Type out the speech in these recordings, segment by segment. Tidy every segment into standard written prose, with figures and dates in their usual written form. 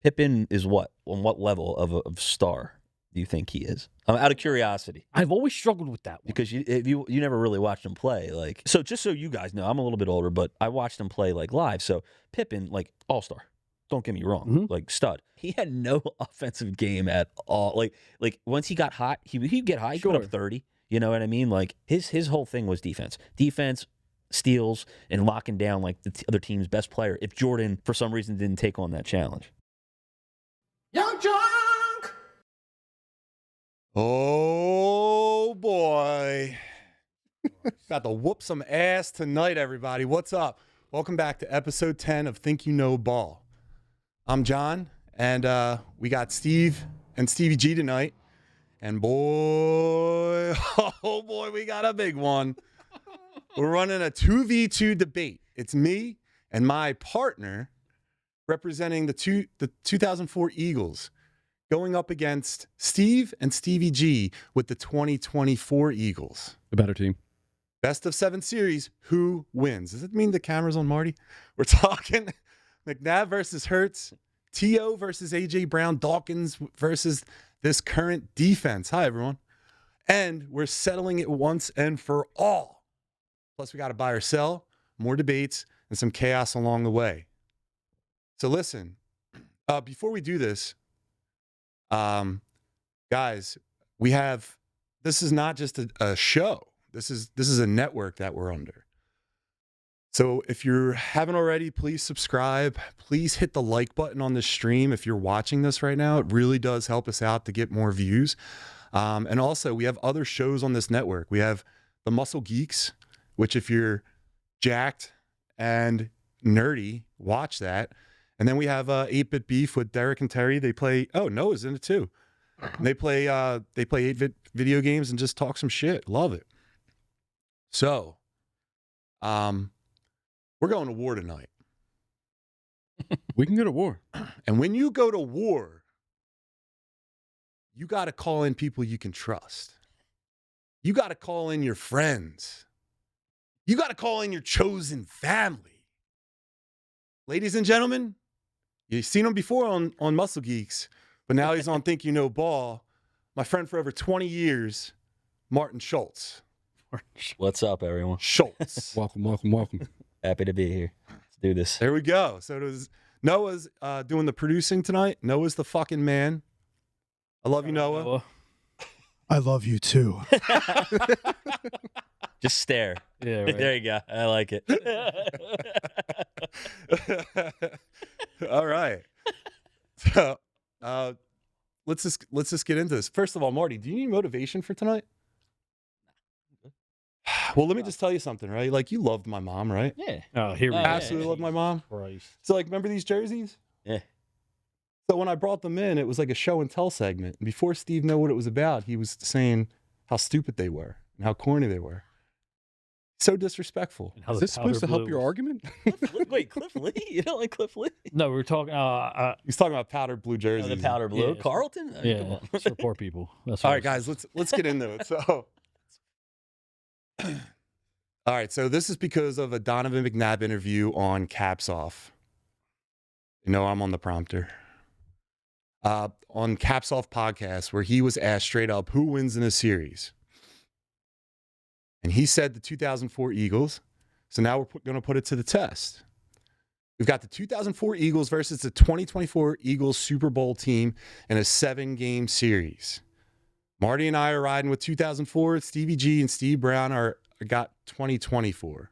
Pippen is what? On what level of star do you think he is? Out of curiosity. I've always struggled with that one. Because you never really watched him play. Like, so just so you guys know, I'm a little bit older, but I watched him play like live. So Pippen, like all-star. Don't get me wrong, like stud. He had no offensive game at all. Like once he got hot, he'd get hot. He'd go up 30. You know what I mean? Like his whole thing was defense, steals, and locking down like the other team's best player. If Jordan for some reason didn't take on that challenge. Young Junk! Oh boy. Got to whoop some ass tonight, everybody. What's up? Welcome back to episode 10 of Think You Know Ball. I'm John, and we got Steve and Stevie G tonight. And boy, oh boy, we got a big one. We're running a 2v2 debate. It's me and my partner representing the 2004 Eagles going up against Steve and Stevie G with the 2024 Eagles. The better team. Best-of-7 series, who wins? Does it mean the camera's on Marty? We're talking McNabb versus Hurts, T.O. versus A.J. Brown, Dawkins versus this current defense. Hi, everyone. And we're settling it once and for all. Plus, we got to buy or sell, more debates, and some chaos along the way. So listen, before we do this, guys, this is not just a show. This is a network that we're under. So if you haven't already, please subscribe. Please hit the like button on this stream if you're watching this right now. It really does help us out to get more views. And also, we have other shows on this network. We have the Muscle Geeks, which if you're jacked and nerdy, watch that. And then we have 8-Bit Beef with Derek and Terry. They play, Noah's in it too. And they play 8-Bit video games and just talk some shit. Love it. So, we're going to war tonight. We can go to war. And when you go to war, you got to call in people you can trust. You got to call in your friends. You got to call in your chosen family. Ladies and gentlemen, you've seen him before on Muscle Geeks, but now he's on Think You Know Ball. My friend for over 20 years, Marty Schultz. What's up, everyone? Schultz. Welcome. Happy to be here. Let's do this. There we go. So Noah's doing the producing tonight. Noah's the fucking man. I love you, Noah. I love you too. Just stare. Yeah, right. There you go. I like it. All right. So let's just get into this. First of all, Marty, do you need motivation for tonight? Well, let me just tell you something, right? Like, you loved my mom, right? Yeah. Oh, here we go. Absolutely loved my mom. Christ. So, like, remember these jerseys? Yeah. So when I brought them in, it was like a show and tell segment. And before Steve knew what it was about, he was saying how stupid they were and how corny they were. So disrespectful. Is this supposed to help your argument? Wait, Cliff Lee? You don't like Cliff Lee? No, we were talking. He's talking about powdered blue jerseys. The powder blue. Yeah. Carlton? I mean, come Yeah, on. it's for poor people. That's All what right, guys, let's get into it. So, all right, so this is because of a Donovan McNabb interview on Caps Off. You know, I'm on the prompter. On Caps Off podcast, where he was asked straight up, who wins in a series? And he said the 2004 Eagles. So now we're going to put it to the test. We've got the 2004 Eagles versus the 2024 Eagles Super Bowl team in a 7-game series. Marty and I are riding with 2004. Stevie G and Steve Brown got 2024.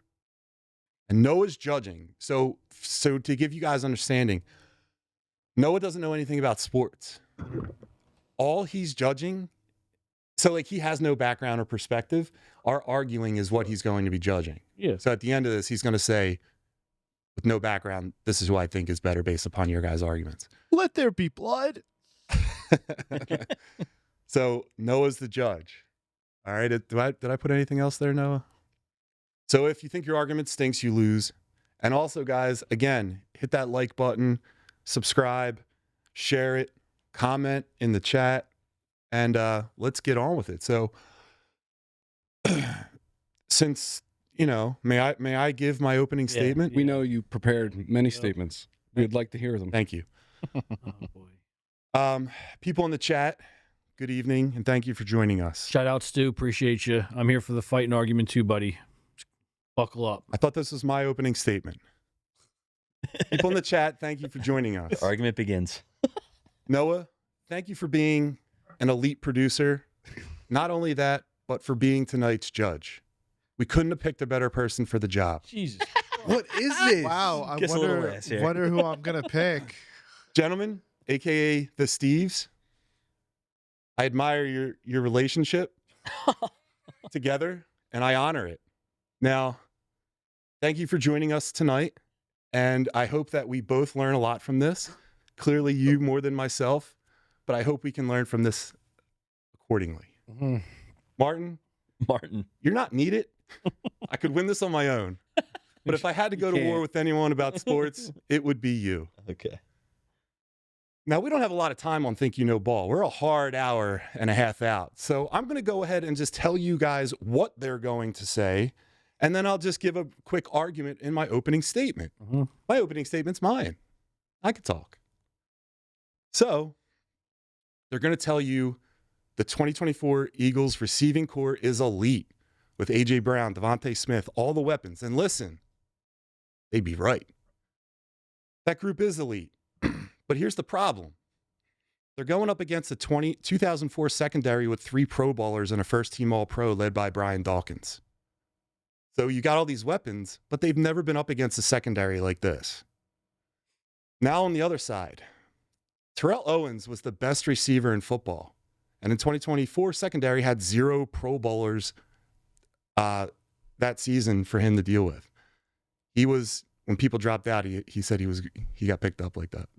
And Noah's judging. So to give you guys understanding, Noah doesn't know anything about sports. All he's judging, so like he has no background or perspective. Our arguing is what he's going to be judging. Yeah. So at the end of this, he's going to say, with no background, this is who I think is better based upon your guys' arguments. Let there be blood. So Noah's the judge. All right. Did I put anything else there, Noah? So if you think your argument stinks, you lose. And also, guys, again, hit that like button, subscribe, share it, comment in the chat, and let's get on with it. So since, you know, may I give my opening statement? We know you prepared many statements. We'd like to hear them. Thank you. boy. People in the chat, good evening, and thank you for joining us. Shout out, Stu. Appreciate you. I'm here for the fight and argument too, buddy. Buckle up. I thought this was my opening statement. People in the chat, thank you for joining us. The argument begins. Noah, thank you for being an elite producer. Not only that, but for being tonight's judge. We couldn't have picked a better person for the job. Jesus. What is this? Wow, I Gets a little ass here. wonder who I'm gonna pick. Gentlemen, aka the Steves, I admire your relationship together, and I honor it. Now, thank you for joining us tonight, and I hope that we both learn a lot from this. Clearly, you more than myself, but I hope we can learn from this accordingly. Mm-hmm. Martin, you're not needed. I could win this on my own. But if I had to go to war with anyone about sports, it would be you. Okay. Now, we don't have a lot of time on Think You Know Ball. We're a hard hour and a half out. So I'm going to go ahead and just tell you guys what they're going to say, and then I'll just give a quick argument in my opening statement. Mm-hmm. My opening statement's mine. I could talk. So they're going to tell you the 2024 Eagles receiving core is elite with A.J. Brown, Devontae Smith, all the weapons. And listen, they'd be right. That group is elite. But here's the problem. They're going up against the 2004 secondary with 3 Pro Bowlers and a first-team All-Pro led by Brian Dawkins. So you got all these weapons, but they've never been up against a secondary like this. Now on the other side, Terrell Owens was the best receiver in football. And in 2024, secondary had 0 Pro Bowlers that season for him to deal with. He was... When people dropped out, he said he got picked up like that.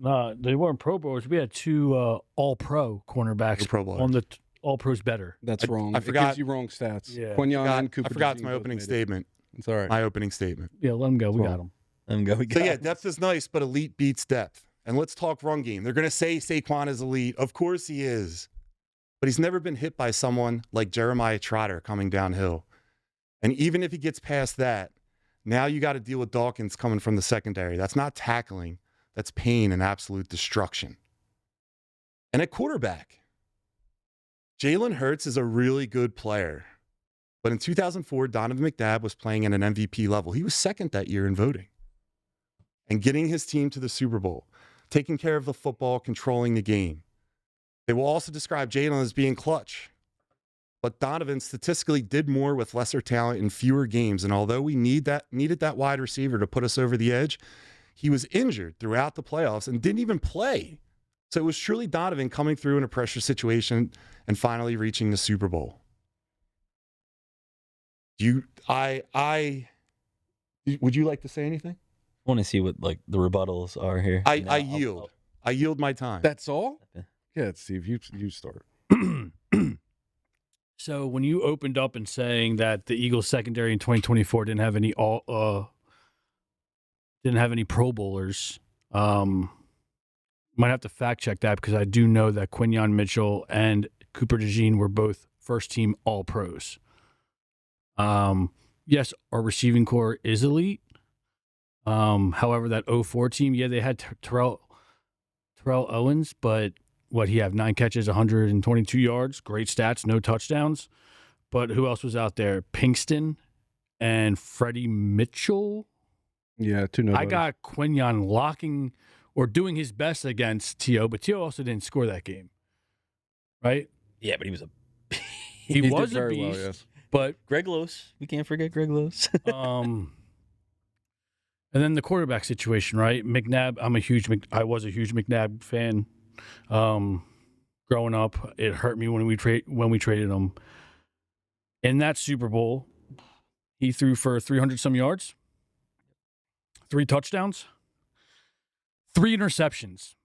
They weren't Pro Bowlers. We had 2 All-Pro cornerbacks Pro Bowlers. on the All-Pros better. That's wrong. I forgot. It gives you wrong stats. Yeah. Quinyon and Cooper. I forgot Dean my both opening made it. statement. It's all right. My opening statement. Yeah, let them go. We Wrong. got them. I'm going. So yeah, depth is nice, but elite beats depth. And let's talk run game. They're going to say Saquon is elite. Of course he is. But he's never been hit by someone like Jeremiah Trotter coming downhill. And even if he gets past that, now you got to deal with Dawkins coming from the secondary. That's not tackling. That's pain and absolute destruction. And at quarterback, Jalen Hurts is a really good player. But in 2004, Donovan McNabb was playing at an MVP level. He was second that year in voting. And getting his team to the Super Bowl, taking care of the football, controlling the game. They will also describe Jalen as being clutch. But Donovan statistically did more with lesser talent in fewer games. And although we needed that wide receiver to put us over the edge, he was injured throughout the playoffs and didn't even play. So it was truly Donovan coming through in a pressure situation and finally reaching the Super Bowl. Would you like to say anything? I want to see what like the rebuttals are here. I yield. I yield my time. That's all? Yeah, Steve, you start. So when you opened up and saying that the Eagles secondary in 2024 didn't have any Pro Bowlers, might have to fact check that because I do know that Quinyon Mitchell and Cooper DeJean were both first team All Pros. Yes, our receiving core is elite. However, that 04 team, yeah, they had Terrell Owens, but what he have 9 catches, 122 yards, great stats, no touchdowns. But who else was out there? Pinkston and Freddie Mitchell. Yeah, 2 nobodies. I got Quinyon locking or doing his best against T.O., but T.O. also didn't score that game, right? Yeah, but he was a He did was a very beast, well, yes. but Greg Lewis. We can't forget Greg Lewis. and then the quarterback situation, right? McNabb. I was a huge McNabb fan. Growing up, it hurt me when we traded him. In that Super Bowl, he threw for 300 some yards, 3 touchdowns, 3 interceptions.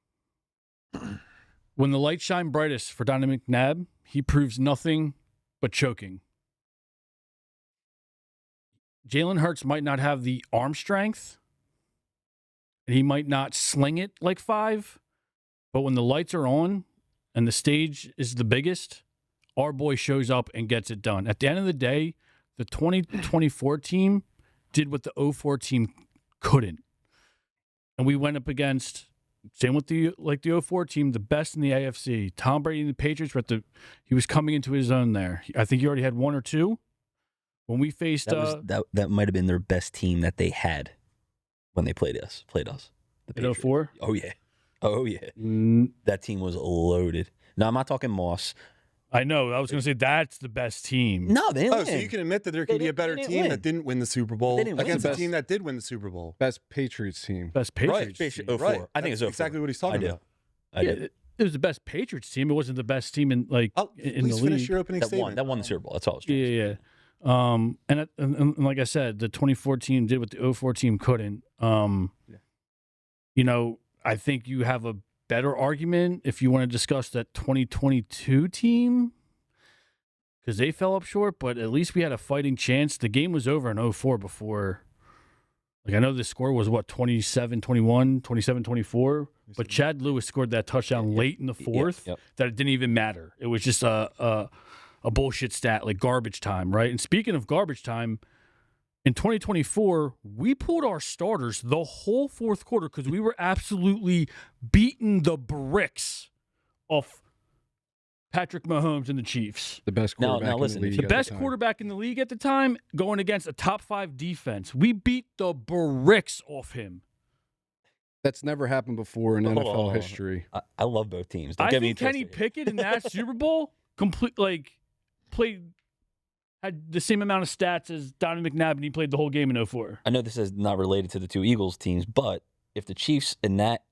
When the lights shine brightest for Donovan McNabb, he proves nothing but choking. Jalen Hurts might not have the arm strength, and he might not sling it like 5, but when the lights are on and the stage is the biggest, our boy shows up and gets it done. At the end of the day, the 2024 team did what the 04 team couldn't. And we went up against same with the 04 team, the best in the AFC. Tom Brady and the Patriots were he was coming into his own there. I think he already had one or two. When we faced that might have been their best team that they had when they played us. In 04? Oh yeah. That team was loaded. No, I'm not talking Moss. I know. I was going to say that's the best team. No, they didn't win. So you can admit that there can be a better team that didn't win the Super Bowl against a team that did win the Super Bowl. Best Patriots team. Best Patriots team. team. 04. Right. I think it's 04. Exactly what he's talking about. I did. It was the best Patriots team. It wasn't the best team in the Please finish league. your opening statement. That won the Super Bowl. That's all I was trying to say. Yeah. And like I said, the 24 team did what the 04 team couldn't. You know, I think you have a better argument if you want to discuss that 2022 team because they fell up short, but at least we had a fighting chance. The game was over in 04 before. Like, I know the score was, 27-21, 27-24, but Chad Lewis scored that touchdown late in the fourth that it didn't even matter. It was just a bullshit stat, like garbage time, right? And speaking of garbage time, in 2024, we pulled our starters the whole fourth quarter because we were absolutely beating the bricks off Patrick Mahomes and the Chiefs. The best quarterback in the league. The best quarterback in the league at the time, going against a top 5 defense. We beat the bricks off him. That's never happened before in NFL history. I love both teams. I think Kenny Pickett in that Super Bowl had the same amount of stats as Donovan McNabb, and he played the whole game in 04. I know this is not related to the two Eagles teams, but if the Chiefs in that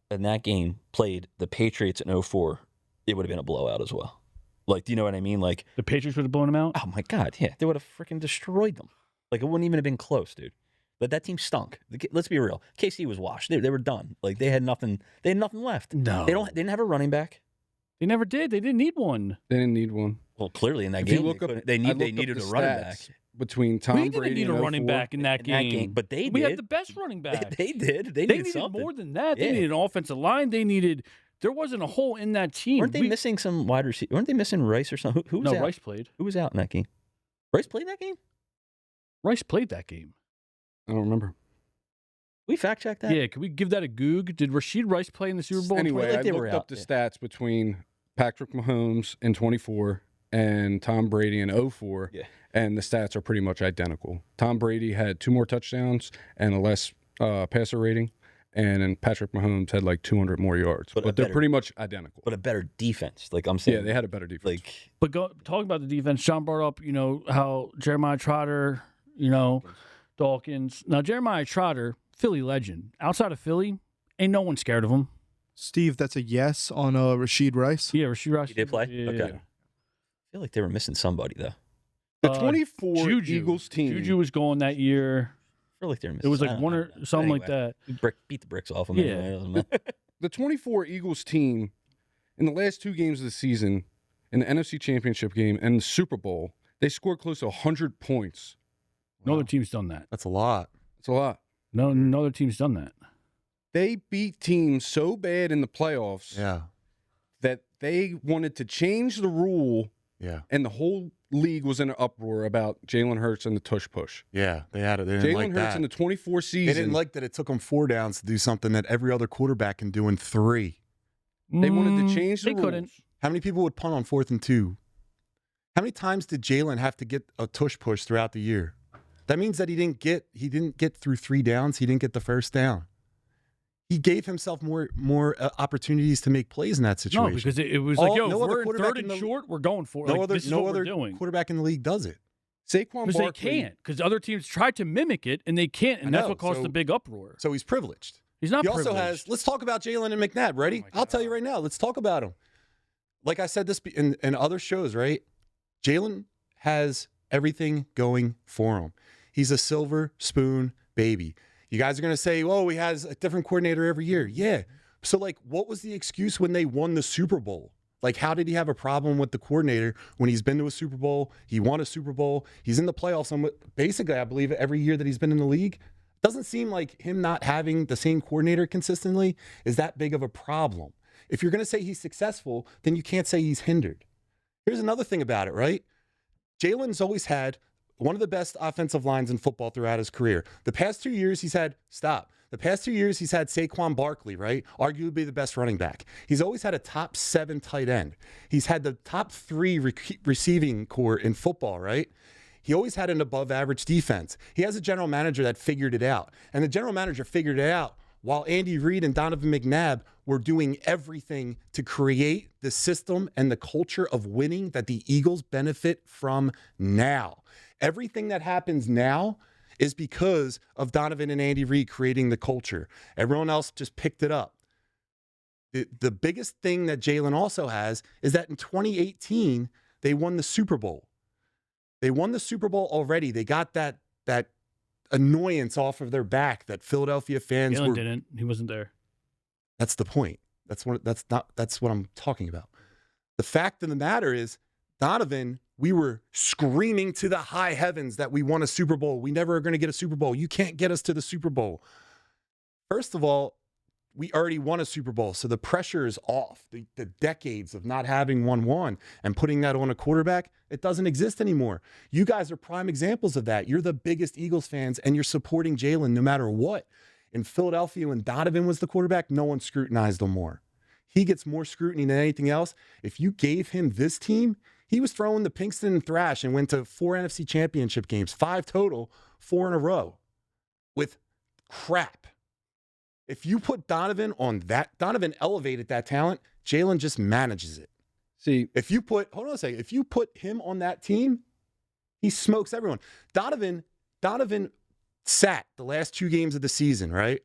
game played the Patriots in 04, it would have been a blowout as well. Like, do you know what I mean? Like, the Patriots would have blown them out? Oh, my God, yeah. They would have freaking destroyed them. Like, it wouldn't even have been close, dude. But that team stunk. Let's be real. KC was washed. They were done. Like, they had nothing left. No. They didn't have a running back. They never did. They didn't need one. They didn't need one. Well, clearly in that game, they needed a running back. Between Tom Brady didn't need a running back in that game. But they did. We had the best running back. They did. They needed something. more than that. They needed an offensive line. There wasn't a hole in that team. Weren't they missing some wide receiver? Weren't they missing Rice or something? Who was out? Rice played. Who was out in that game? Rice played that game? Rice played that game. I don't remember. We fact check that? Yeah, can we give that a goog? Did Rashid Rice play in the Super Bowl? Anyway, I looked up the stats between Patrick Mahomes in 24 and Tom Brady in 04, and the stats are pretty much identical. Tom Brady had 2 more touchdowns and a less passer rating, and then Patrick Mahomes had like 200 more yards. But they're pretty much identical. But a better defense. Like I'm saying. Yeah, they had a better defense. But talking about the defense, Sean brought up, how Jeremiah Trotter, Dawkins. Now, Jeremiah Trotter, Philly legend. Outside of Philly, ain't no one scared of him. Steve, that's a yes on Rashid Rice? Yeah, Rashid Rice. He did play? Yeah, okay. Yeah. I feel like they were missing somebody, though. The 24 Juju. Eagles team. Juju was going that year. I feel like they were missing. It was like one or something like that. Beat the bricks off them. Yeah. Anyway. The 24 Eagles team, in the last 2 games of the season, in the NFC Championship game and the Super Bowl, they scored close to 100 points. No other team's done that. That's a lot. It's a lot. No other team's done that. They beat teams so bad in the playoffs that they wanted to change the rule, and the whole league was in an uproar about Jalen Hurts and the tush push. Yeah, they had it. They didn't like Jalen Hurts in the 24 season. They didn't like that it took them 4 downs to do something that every other quarterback can do in 3. They wanted to change the rules. Couldn't. How many people would punt on 4th and 2? How many times did Jalen have to get a tush push throughout the year? That means that he didn't get through 3 downs. He didn't get the first down. He gave himself more opportunities to make plays in that situation. No, because it was like, if we're in 3rd and short, we're going for it. No this is other what we're doing. quarterback in the league does it. Saquon Barkley. Because they can't. Because other teams tried to mimic it, and they can't, and that's what caused the big uproar. So he's privileged. He's not He privileged. also has, let's talk about Jalen and McNabb. Ready? I'll tell you right now. Let's talk about him. Like I said this in other shows, right? Jalen has everything going for him. He's a silver spoon baby. You guys are going to say, oh, he has a different coordinator every year. Yeah. So, what was the excuse when they won the Super Bowl? How did he have a problem with the coordinator when he's been to a Super Bowl? He won a Super Bowl. He's in the playoffs. Basically, I believe, every year that he's been in the league. Doesn't seem like him not having the same coordinator consistently is that big of a problem. If you're going to say he's successful, then you can't say he's hindered. Here's another thing about it, right? Jalen's always had one of the best offensive lines in football throughout his career. The past 2 years, he's had, The past 2 years, he's had Saquon Barkley, right? Arguably the best running back. He's always had a top 7 tight end. He's had the top 3 receiving core in football, right? He always had an above average defense. He has a general manager that figured it out. And the general manager figured it out while Andy Reid and Donovan McNabb were doing everything to create the system and the culture of winning that the Eagles benefit from now. Everything that happens now is because of Donovan and Andy Reid creating the culture. Everyone else just picked it up. The biggest thing that Jalen also has is that in 2018, they won the Super Bowl. They won the Super Bowl already. They got that annoyance off of their back that Philadelphia fans Jalen didn't. He wasn't there. That's the point. That's what I'm talking about. The fact of the matter is, Donovan, we were screaming to the high heavens that we won a Super Bowl. We never are going to get a Super Bowl. You can't get us to the Super Bowl. First of all, we already won a Super Bowl, so the pressure is off. The decades of not having won and putting that on a quarterback, it doesn't exist anymore. You guys are prime examples of that. You're the biggest Eagles fans, and you're supporting Jalen no matter what. In Philadelphia, when Donovan was the quarterback, no one scrutinized him more. He gets more scrutiny than anything else. If you gave him this team, he was throwing the Pinkston and Thrash and went to 4 NFC championship games, 5 total, 4 in a row, with crap. If you put Donovan on that, Donovan elevated that talent. Jalen just manages it. See, if you put him on that team, he smokes everyone. Donovan sat the last 2 games of the season, right?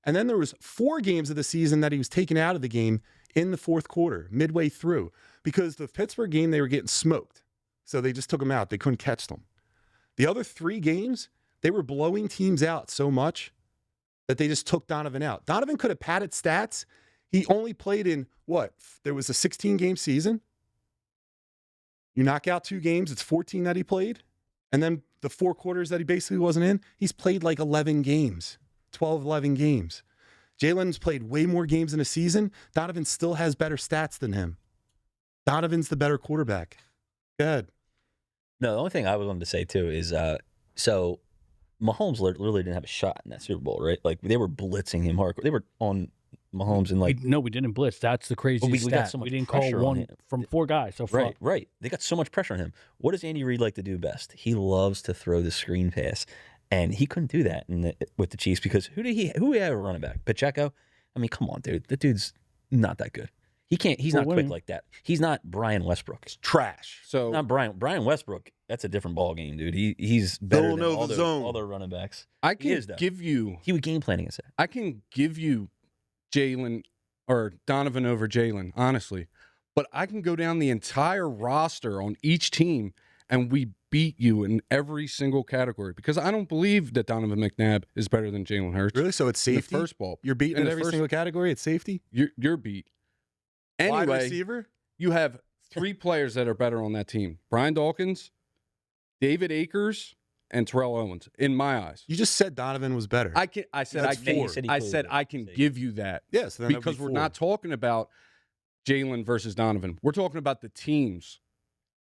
And then there was 4 games of the season that he was taken out of the game in the fourth quarter, midway through, because the Pittsburgh game, they were getting smoked. So they just took him out. They couldn't catch them. The other 3 games, they were blowing teams out so much that they just took Donovan out. Donovan could have padded stats. He only played in what? There was a 16-game season. You knock out 2 games, it's 14 that he played. And then the 4 quarters that he basically wasn't in, he's played like 11 games, 12, 11 games. Jalen's played way more games in a season. Donovan still has better stats than him. Donovan's the better quarterback. Go ahead. No, the only thing I wanted to say, too, is so Mahomes literally didn't have a shot in that Super Bowl, right? Like, they were blitzing him hardcore. They were on Mahomes and like... No, we didn't blitz. That's the crazy stat. We got so much we didn't pressure call on one him. from 4 guys. So far. Right. They got so much pressure on him. What does Andy Reid like to do best? He loves to throw the screen pass. And he couldn't do that with the Chiefs because who did he have a running back? Pacheco? I mean, come on, dude. The dude's not that good. He's not quick like that. He's not Brian Westbrook. It's trash. So not Brian Westbrook, that's a different ball game, dude. He's better than all their running backs. I can give you... He was game planning us. I can give you Jalen or Donovan over Jalen, honestly. But I can go down the entire roster on each team and we beat you in every single category because I don't believe that Donovan McNabb is better than Jalen Hurts. Really? So it's safety? First ball. You're beating in every single category? It's safety? You're beat. Anyway, wide receiver? You have 3 players that are better on that team. Brian Dawkins, David Akers, and Terrell Owens, in my eyes. You just said Donovan was better. I said I can give you that. Yes, then because we're not talking about Jalen versus Donovan. We're talking about the teams.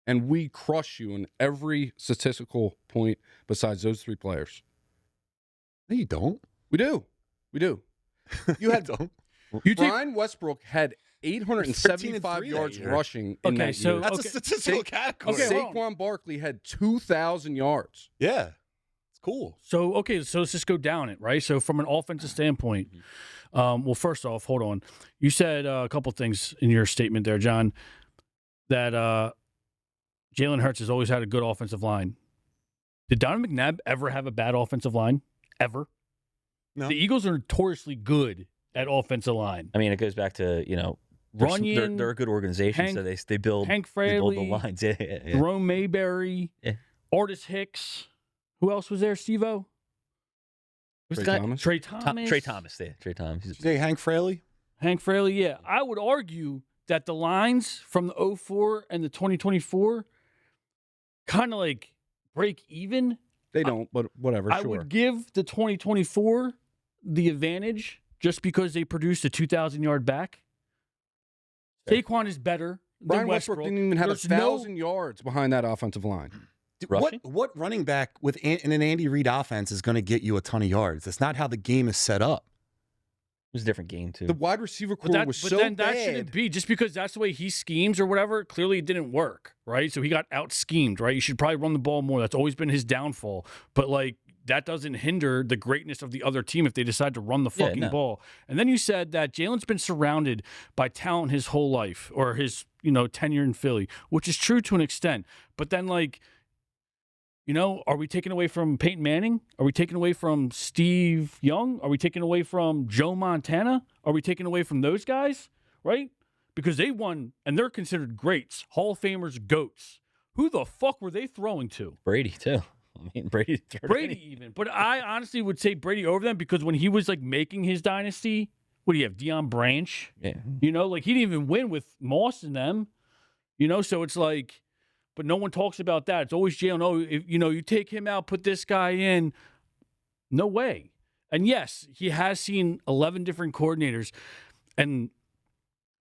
And we crush you in every statistical point besides those 3 players. No, you don't. We do. You had Brian Westbrook had 875 yards rushing in that year. That's a statistical category. Saquon Barkley had 2,000 yards. Yeah. It's cool. So let's just go down it, right? So from an offensive standpoint, well, first off, hold on. You said a couple things in your statement there, John, that Jalen Hurts has always had a good offensive line. Did Donovan McNabb ever have a bad offensive line? Ever? No. The Eagles are notoriously good at offensive line. I mean, it goes back to, Runyon, they're a good organization, so they build the lines. Yeah. Jerome Mayberry, Artis Hicks. Who else was there, Steve-O? Trey Thomas. Trey Thomas. Trey Thomas. Did you say Hank Fraley? Hank Fraley, yeah. I would argue that the lines from the 04 and the 2024 kind of like break even. They don't, but whatever. I would give the 2024 the advantage just because they produced a 2,000-yard back. Saquon is better than Brian Westbrook. Westbrook didn't even have 1,000 yards behind that offensive line. Rushing? What running back in an Andy Reid offense is going to get you a ton of yards? That's not how the game is set up. It was a different game, too. The wide receiver core was so bad. That shouldn't be. Just because that's the way he schemes or whatever, clearly it didn't work, right? So he got out-schemed, right? You should probably run the ball more. That's always been his downfall. But, like, that doesn't hinder the greatness of the other team if they decide to run the fucking ball. And then you said that Jalen's been surrounded by talent his whole life or his, tenure in Philly, which is true to an extent. But then, like, are we taking away from Peyton Manning? Are we taking away from Steve Young? Are we taking away from Joe Montana? Are we taking away from those guys? Right? Because they won, and they're considered greats, Hall of Famers, GOATs. Who the fuck were they throwing to? Brady, too. I mean, Brady even. But I honestly would say Brady over them because when he was, like, making his dynasty, what do you have, Deion Branch? Yeah. He didn't even win with Moss and them. So it's like... But no one talks about that. It's always Jalen. Oh, you take him out, put this guy in. No way. And yes, he has seen 11 different coordinators. And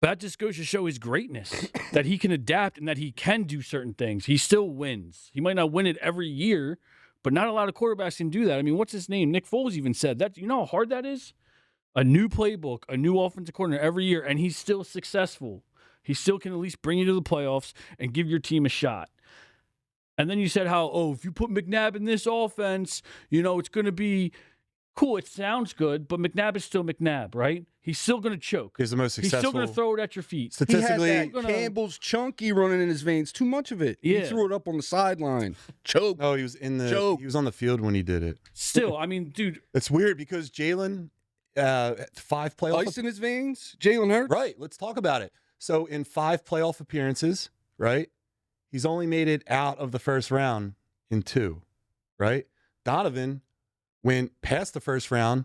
that just goes to show his greatness, that he can adapt and that he can do certain things. He still wins. He might not win it every year, but not a lot of quarterbacks can do that. I mean, what's his name? Nick Foles even said that. You know how hard that is? A new playbook, a new offensive coordinator every year, and he's still successful. He still can at least bring you to the playoffs and give your team a shot. And then you said if you put McNabb in this offense, it's going to be cool. It sounds good, but McNabb is still McNabb, right? He's still going to choke. He's the most successful. He's still going to throw it at your feet. Statistically, he had that Campbell's chunky running in his veins. Too much of it. Yeah. He threw it up on the sideline. Choke. No, he was he was on the field when he did it. Still, I mean, dude. It's weird because Jalen, 5 playoff. Ice in his veins? Jalen Hurts? Right. Let's talk about it. So in 5 playoff appearances, right, he's only made it out of the first round in 2, right? Donovan went past the first round,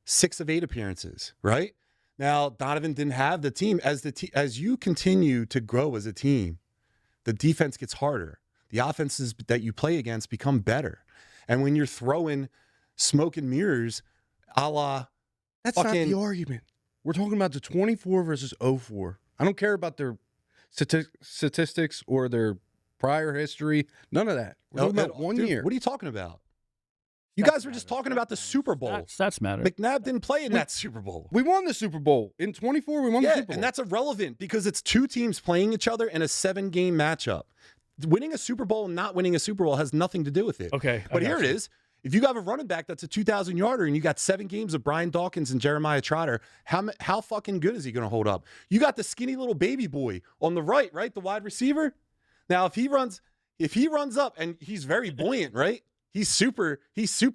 6 of 8 appearances, right? Now, Donovan didn't have the team. As you continue to grow as a team, the defense gets harder. The offenses that you play against become better. And when you're throwing smoke and mirrors, a la That's not the argument. We're talking about the 24 versus 04. I don't care about their statistics or their prior history. None of that. We're talking about 1 year. What are you talking about? You guys were just talking about the Super Bowl. Stats matter. McNabb didn't play in that Super Bowl. We won the Super Bowl. In 24, we won the Super Bowl. And that's irrelevant because it's 2 teams playing each other in a 7-game matchup. Winning a Super Bowl and not winning a Super Bowl has nothing to do with it. Okay. But here it is. If you have a running back that's a 2,000-yarder and you got 7 games of Brian Dawkins and Jeremiah Trotter, how fucking good is he going to hold up? You got the skinny little baby boy on the right, the wide receiver. Now, if he runs up and he's very buoyant, right? He's super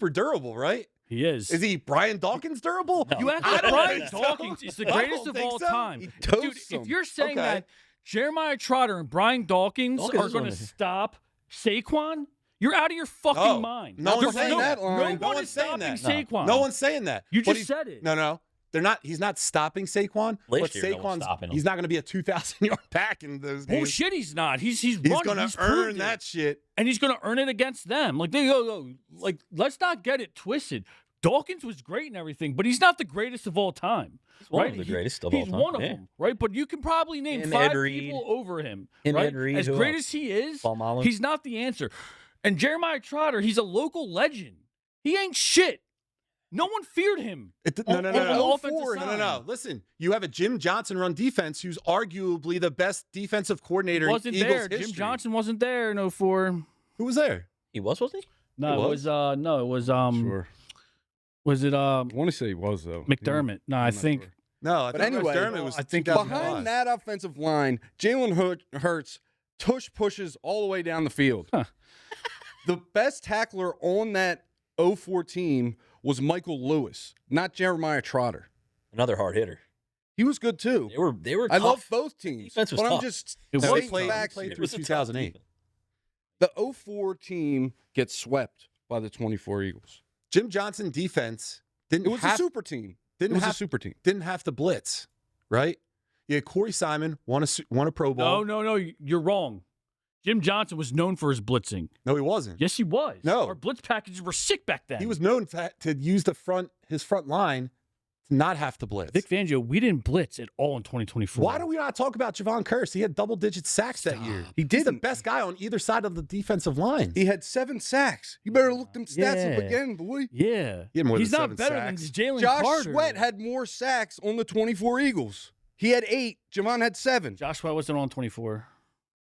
durable, right? He is. Is he Brian Dawkins durable? You act like Brian Dawkins is the greatest of all time. Dude, if you're saying that Jeremiah Trotter and Brian Dawkins are going to stop Saquon, you're out of your fucking mind. No one's saying that. No one is stopping Saquon. No one's saying that. You just said it. No. They're not. He's not stopping Saquon. But Saquon's he's not going to be a 2,000-yard back in those games. Bullshit, he's not. He's going to earn that shit, and he's going to earn it against them. Like they go. Like let's not get it twisted. Dawkins was great and everything, but he's not the greatest of all time. He's one of the greatest of all time. He's one of them, right? But you can probably name 5 people over him. Right? As great as he is, he's not the answer. And Jeremiah Trotter, he's a local legend. He ain't shit. No one feared him. No. Listen, you have a Jim Johnson run defense who's arguably the best defensive coordinator in Eagles history. Jim Johnson wasn't there in 04. Who was there? He wasn't he? No, it was Sure. Was it I want to say he was though. McDermott? No, I think. Sure. No, but anyway, McDermott was. I think behind that offensive line, Jalen Hurts pushes all the way down the field. Huh. The best tackler on that 04 team was Michael Lewis, not Jeremiah Trotter. Another hard hitter. He was good too. They were. I tough. love both teams, Defense was but tough. I'm just He played through 2008. The 04 team gets swept by the 24 Eagles. Jim Johnson defense didn't. It was a super team. Didn't have to blitz, right? Yeah, Corey Simon won a Pro Bowl. No, you're wrong. Jim Johnson was known for his blitzing. No, he wasn't. Yes, he was. No. Our blitz packages were sick back then. He was known to use his front line not have to blitz. Vic Fangio, we didn't blitz at all in 2024. Why do we not talk about Javon Curse? He had double-digit sacks that year. He He's the didn't. best guy on either side of the defensive line. He had 7 sacks. You better look them stats up Yeah. again, boy. Yeah. He had more He's than not 7 better sacks. than Jalen Josh Carter. Sweat had more sacks on the 24 Eagles. He had 8. Javon had 7. Josh Sweat wasn't on 24.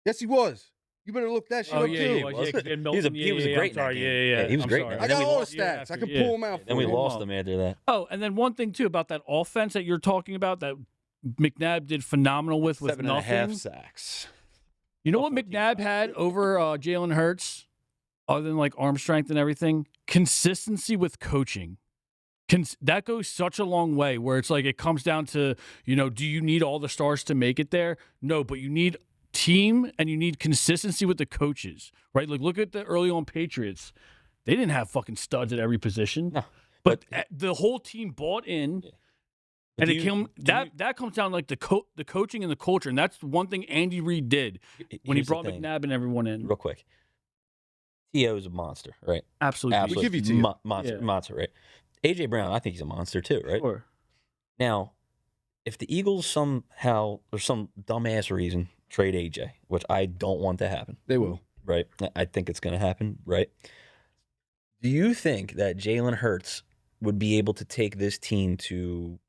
Yes, he was. You better look that shit Oh, up yeah, too. he was. Yeah, 'cause then Milton, he was yeah, great I'm in that sorry. game. Yeah. Yeah, he was I'm great in sorry. that I And then got we all the lost stats. I can yeah. pull them out for Then we you. lost them after that. Oh, and then one thing too about that offense that you're talking about that McNabb did phenomenal with 7.5 nothing. sacks. You know what McNabb had over Jalen Hurts, other than like arm strength and everything? Consistency with coaching. That goes such a long way where it's like it comes down to, do you need all the stars to make it there? No, but you need team and you need consistency with the coaches, right? Like look at the early on Patriots. They didn't have fucking studs at every position. No. But the whole team bought in. Yeah. And that comes down like the coaching and the culture. And that's one thing Andy Reid did when he Here's the brought thing, McNabb and everyone in. real quick. T.O. is a monster, right? Absolutely. Absolute give you T.O. monster, Yeah. monster, right? A.J. Brown, I think he's a monster too, right? Sure. Now, if the Eagles somehow, or some dumbass reason, trade A.J., which I don't want to happen, They will. right? I think it's going to happen, right? Do you think that Jalen Hurts would be able to take this team to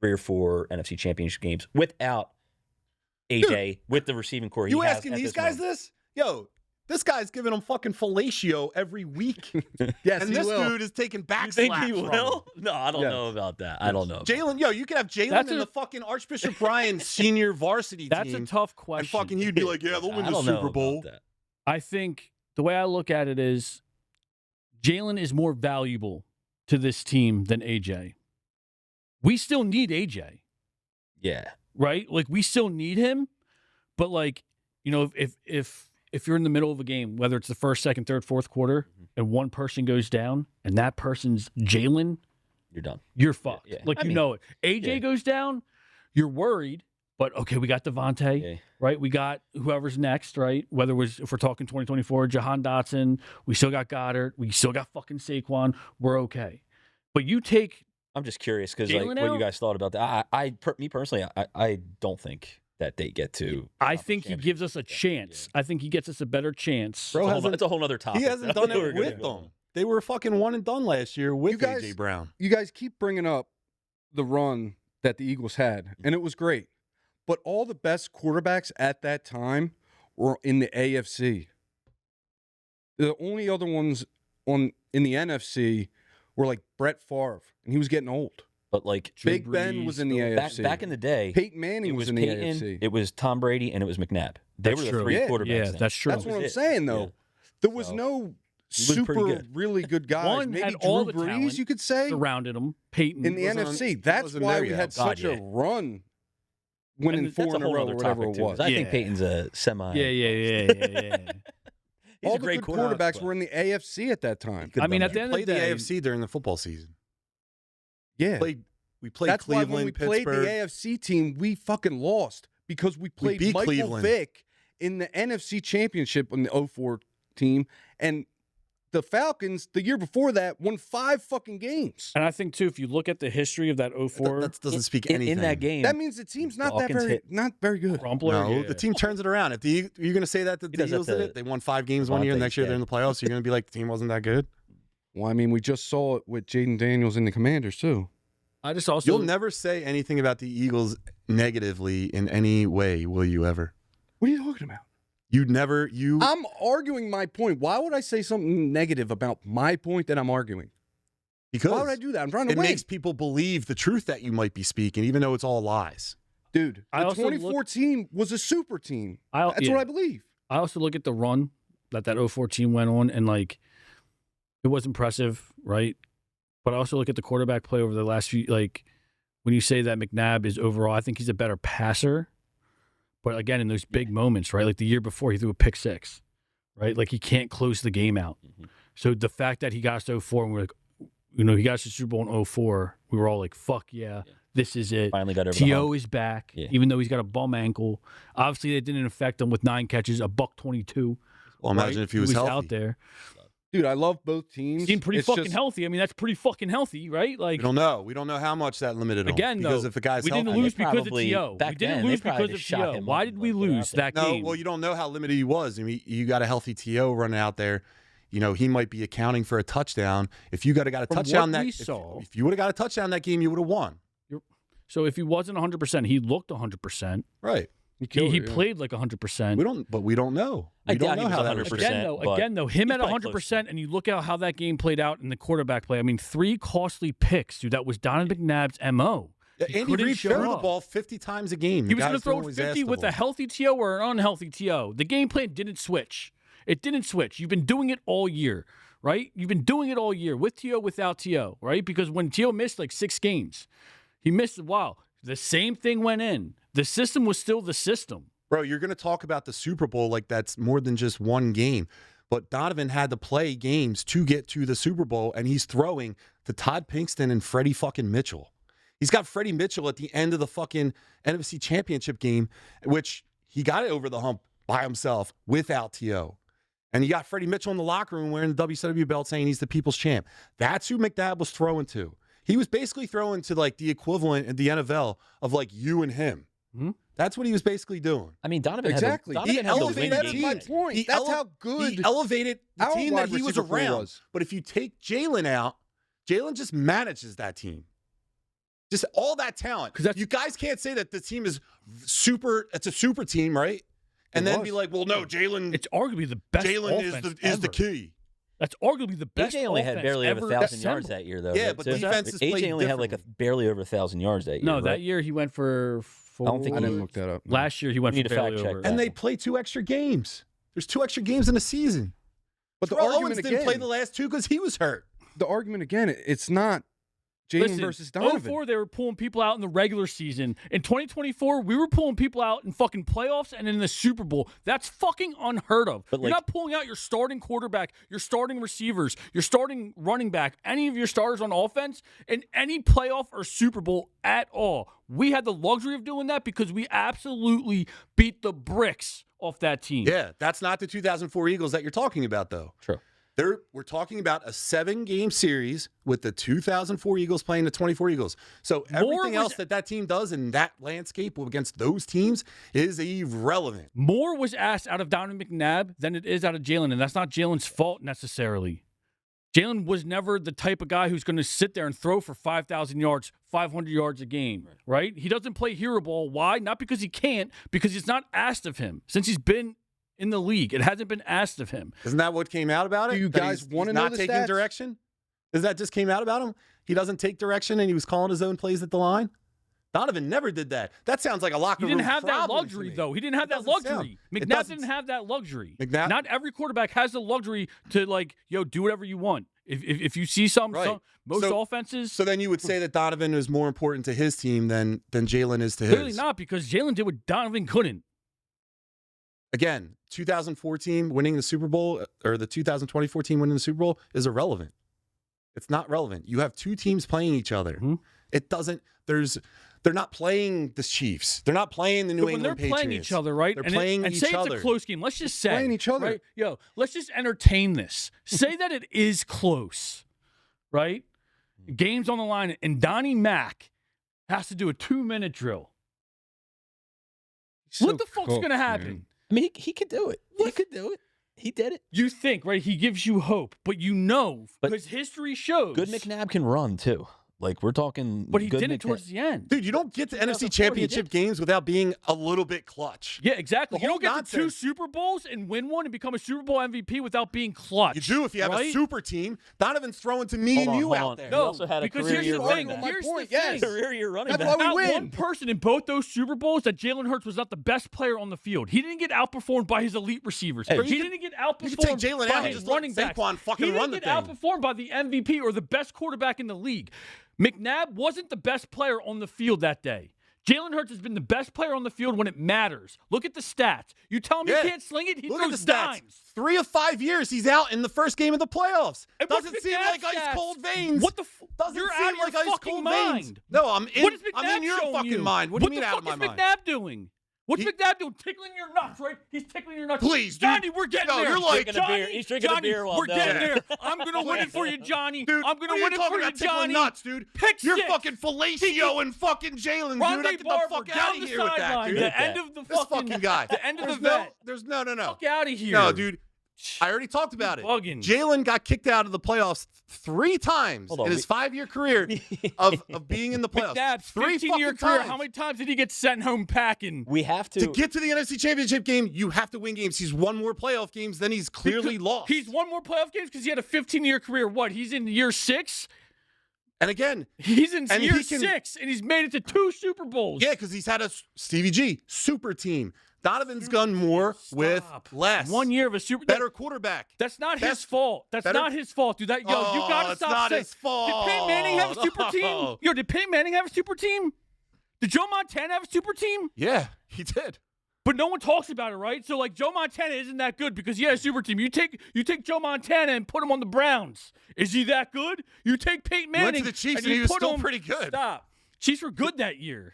3 or 4 NFC Championship games without A.J., with the receiving core he You has asking at these this guys moment? this? Yo, this guy's giving them fucking fellatio every week. Yes, and he this will. dude is taking back You think slaps he from will? him. No, I don't Yes. know about that. I don't know. Jalen, yo, you could have Jalen That's in a- the fucking Archbishop Ryan senior varsity That's team. a tough and question. fucking he'd be like, yeah, they'll win I the don't know Super about Bowl. that. I think the way I look at it is Jalen is more valuable to this team than AJ. We still need AJ, Yeah. right? Like we still need him, but like, if you're in the middle of a game, whether it's the first, second, third, fourth quarter, and one person goes down and that person's Jalen, You're done. you're fucked. yeah. Like I mean, know it. AJ yeah. goes down, you're worried, but okay, we got Devontae. Yeah. Right, we got whoever's next, right? Whether it was, if we're talking 2024, Jahan Dotson, we still got Goddard, we still got fucking Saquon, we're okay. But you take, I'm just curious because like Jalen what out? you guys thought about that. Me personally, I don't think that they get to. I think he gives us a chance. I think he gets us a better chance. Bro, It's a whole other topic. He hasn't though. done it with them. They were fucking one and done last year with You guys- A.J. Brown. You guys keep bringing up the run that the Eagles had, and it was great. But all the best quarterbacks at that time were in the AFC. The only other ones in the NFC were like Brett Favre, and he was getting old. But like Big Ben was in the AFC. back in the day, Peyton Manning it was was in the Peyton, AFC. it was Tom Brady, and it was McNabb. They That's were the true. 3 Yeah. quarterbacks. Yeah, then. that's true. That's what I'm was it. saying, though. Yeah. There was So, no he looked pretty super, good. really good guys. One Maybe had Drew all the Brees, talent you could say, Surrounded him, Peyton. in the wasn't NFC. he That's wasn't why there we yet. had God, such yeah. a run, winning And 4 that's in a a whole row or other whatever topic it too, was. 'cause I think Yeah. Peyton's a semi. Yeah. He's All a the great good quarterback, quarterbacks but were in the AFC at that time. he could've I mean, done at the that. end of the Played the day, AFC during the football season. Yeah. We played That's Cleveland, why when we Pittsburgh. played the AFC team, we fucking lost because we played beat Michael Cleveland. Vick in the NFC Championship on the 04 team. And the Falcons, the year before that, won 5 fucking games. and I think too, if you look at the history of that 04 That doesn't speak in anything. that game. That means the team's not Dawkins hit- not very good. Crumpler, No, yeah. the team turns it around. If you're going to say that the He does Eagles that did to it, they won 5 games one year. Devontae's Next year they're in dad. the playoffs. You're going to be like, the team wasn't that good. Well, I mean, we just saw it with Jaden Daniels and the Commanders, too. I just also You'll never say anything about the Eagles negatively in any way, will you ever? What are you talking about? You I'm arguing my point. Why would I say something negative about my point that I'm arguing? because Why would I do that? I'm trying to it win. makes people believe the truth that you might be speaking, even though it's all lies. Dude, I the also 2014 was a super team. I- That's yeah. what I believe. I also look at the run that 04 team went on, and like it was impressive, right? But I also look at the quarterback play over the last few. Like when you say that McNabb is overall, I think he's a better passer. But again, in those big moments, right? Like the year before, he threw a pick 6, right? Like he can't close the game out. Mhm. So the fact that he got us to 04, and we're like, he got us to Super Bowl in 04, we were all like, fuck yeah. This is it. Finally got over the T.O. hump. is back, Yeah. even though he's got a bum ankle. Obviously, it didn't affect him with 9 catches, a $122. Well, imagine right? if he was healthy. out there. Dude, I love both teams. Seemed pretty It's fucking just- healthy. I mean, that's pretty fucking healthy, right? Like We don't know. We don't know how much that limited him. again, because though, if the guy's we healthy, didn't lose They because of probably- T.O. back We didn't then, lose they probably because of just shot T.O. him Why up did and, we like, put it out lose there. that No, game? well, you don't know how limited he was. I mean, you got a healthy T.O. running out there. You know, he might be accounting for a touchdown. If you got a From touchdown what that we saw- if you would have got a touchdown that game, you would have won. So if he wasn't 100%, he looked 100%. Right. He played like 100%. We don't know. I We don't doubt he know was how that 100%. was. Again, though, him he's at probably 100%, and you look at how that game played out in the quarterback play. I mean, 3 costly picks, dude. That was Donovan McNabb's MO. He Andy couldn't Reid show threw the up. ball 50 times a game. He was going to throw 50 with a healthy TO or an unhealthy TO. The game plan didn't switch. It didn't switch. You've been doing it all year, right? You've been doing it all year with TO, without TO, right? Because when TO missed like 6 games, he missed a while. The same thing went in. The system was still the system. Bro, you're going to talk about the Super Bowl like that's more than just one game. But Donovan had to play games to get to the Super Bowl, and he's throwing to Todd Pinkston and Freddie fucking Mitchell. He's got Freddie Mitchell at the end of the fucking NFC Championship game, which he got it over the hump by himself without T.O. And you got Freddie Mitchell in the locker room wearing the WCW belt saying he's the people's champ. That's who McNabb was throwing to. He was basically throwing to like the equivalent in the NFL of like you and him. Hmm? That's what he was basically doing. I mean, Donovan Exactly. had He the, Donovan had the elevated win That's game. my game. point. He That's how good he elevated the our team wide that he was receiver core around. was. But if you take Jalen out, Jalen just manages that team. Just all that talent. 'Cause that's- You guys can't say that the team is super. It's a super team, right? And It then was. be like, well, no, Jalen. It's arguably the best Jalen offense is the ever. key. That's arguably the best AJ only had offense barely over ever 1,000 yards assembled. that year, though. Yeah, right? but So defenses AJ played only had like barely over 1,000 yards that year. No, right? that year he went for 4. I don't think I he didn't look that up. Last year he went You for need to barely fact check over. that. And they play 2 extra games. There's 2 extra games in a season. But the Terrell argument Owens again, didn't play the last 2 because he was hurt. the argument again, it's not Jalen Listen, versus Donovan. 04, they were pulling people out in the regular season. In 2024, we were pulling people out in fucking playoffs and in the Super Bowl. That's fucking unheard of. But, You're like- not pulling out your starting quarterback, your starting receivers, your starting running back, any of your starters on offense in any playoff or Super Bowl at all. We had the luxury of doing that because we absolutely beat the bricks off that team. Yeah, that's not the 2004 Eagles that you're talking about, though. True. We're talking about a 7-game series with the 2004 Eagles playing the 24 Eagles. So everything else that team does in that landscape against those teams is irrelevant. More was asked out of Donovan McNabb than it is out of Jalen, and that's not Jalen's fault necessarily. Jalen was never the type of guy who's going to sit there and throw for 5,000 yards, 500 yards a game, right? He doesn't play hero ball. Why? Not because he can't, because it's not asked of him. Since he's been in the league, it hasn't been asked of him. Isn't that what came out about it? Do you That guys he's wanna know not the taking stats? direction? Is that just came out about him? He doesn't take direction and he was calling his own plays at the line? Donovan never did that. That sounds like a locker He room didn't have that problem to luxury, me. though. He didn't have It that doesn't sound- luxury. it McNabb doesn't- didn't have that luxury. McNabb- Not every quarterback has the luxury to, like, do whatever you want. If you see Right. most So- offenses, So then you would say that Donovan is more important to his team than Jalen is to his. clearly not, because Jalen did what Donovan couldn't. Again, 2014 winning the Super Bowl or the 2024 team winning the Super Bowl is irrelevant. It's not relevant. You have 2 teams playing each other. Mhm. It doesn't. They're not playing the Chiefs. They're not playing the New When they're England Patriots. playing each other, right? They're and playing and each say other. it's a close game. Let's just say playing each other. Right? Yo, let's just entertain this. Say that it is close, right? Game's on the line, and Donnie Mack has to do a 2-minute drill. He's What so the fuck's cooked, gonna man. happen? I mean, he could do it. He could do it. He did it. You think, right? He gives you hope, but you know, But because history shows. Good McNabb can run, too. Like, we're talking. But he good did it McNabb. towards the end. Dude, you don't get to NFC 2004 he Championship did. games without being a little bit clutch. Yeah, exactly. The You whole don't get to 2 nonsense. Super Bowls and win one and become a Super Bowl MVP without being clutch. You do if you have a right? super team. Donovan's throwing to me Hold and on, you hold out on. there. He No, also had a because career here's year the running thing. back. Here's My point, the thing. yes. Career year running That's back. why we Not win. one person in both those Super Bowls that Jalen Hurts was not the best player on the field. He didn't get outperformed by his elite receivers. Hey, he you didn't get you outperformed can take Jalen by out and his just let running backs. Saquon fucking He run didn't the get thing. outperformed by the MVP or the best quarterback in the league. McNabb wasn't the best player on the field that day. Jalen Hurts has been the best player on the field when it matters. Look at the stats. You tell me Yeah. he can't sling it? He Look at throws the stats. dimes. 3 of 5 years he's out in the first game of the playoffs. And what's Doesn't seem McNabb's like stats? ice cold veins. What the Doesn't You're seem out of your like ice fucking cold mind. veins. No, I'm in. What is McNabb I'm in your showing fucking you? mind. What do you mean the out of fuck my is mind? McNabb doing? What's McNabb doing? Tickling your nuts, right? He's tickling your nuts. Please, dude. Johnny, we're getting there. You're like drinking a beer. He's drinking a beer while we're doing getting it. there. I'm gonna win it for you, Johnny. Dude, I'm gonna what are win you it talking for you, about tickling Johnny. nuts, dude? Pick You're six. fucking fellatio and fucking Jalen, dude. Rondé Get the Barber fuck out down of the here with that, sideline. dude. The end of the This fucking guy. The end of the There's vet. There's no. Fuck out of here. No, dude. I already talked about it. Bugging. Jalen got kicked out of the playoffs 3 times Hold on, in his 5-year career of being in the playoffs. McNabb's 3 15-year fucking career. times. How many times did he get sent home packing? We have To get to the NFC Championship game, you have to win games. He's won more playoff games than he's clearly lost. He's won more playoff games because he had a 15-year career. What? He's in year 6? And again, He's in And year he can- 6, and he's made it to 2 Super Bowls. yeah, because he's had a Stevie G super team. Donovan's done more with less. 1 year of a Super Better quarterback. That's not his Best- fault. That's better- not his fault, dude. That you gotta it's stop not saying. his fault. Did Peyton Manning have a super team? No. Yo, did Peyton Manning have a super team? Did Joe Montana have a super team? Yeah, he did. But no one talks about it, right? So like Joe Montana isn't that good because he had a super team. You take Joe Montana and put him on the Browns. Is he that good? You take Peyton Went Manning to the Chiefs and and you he was put still him- pretty good. Stop. Chiefs were good that year.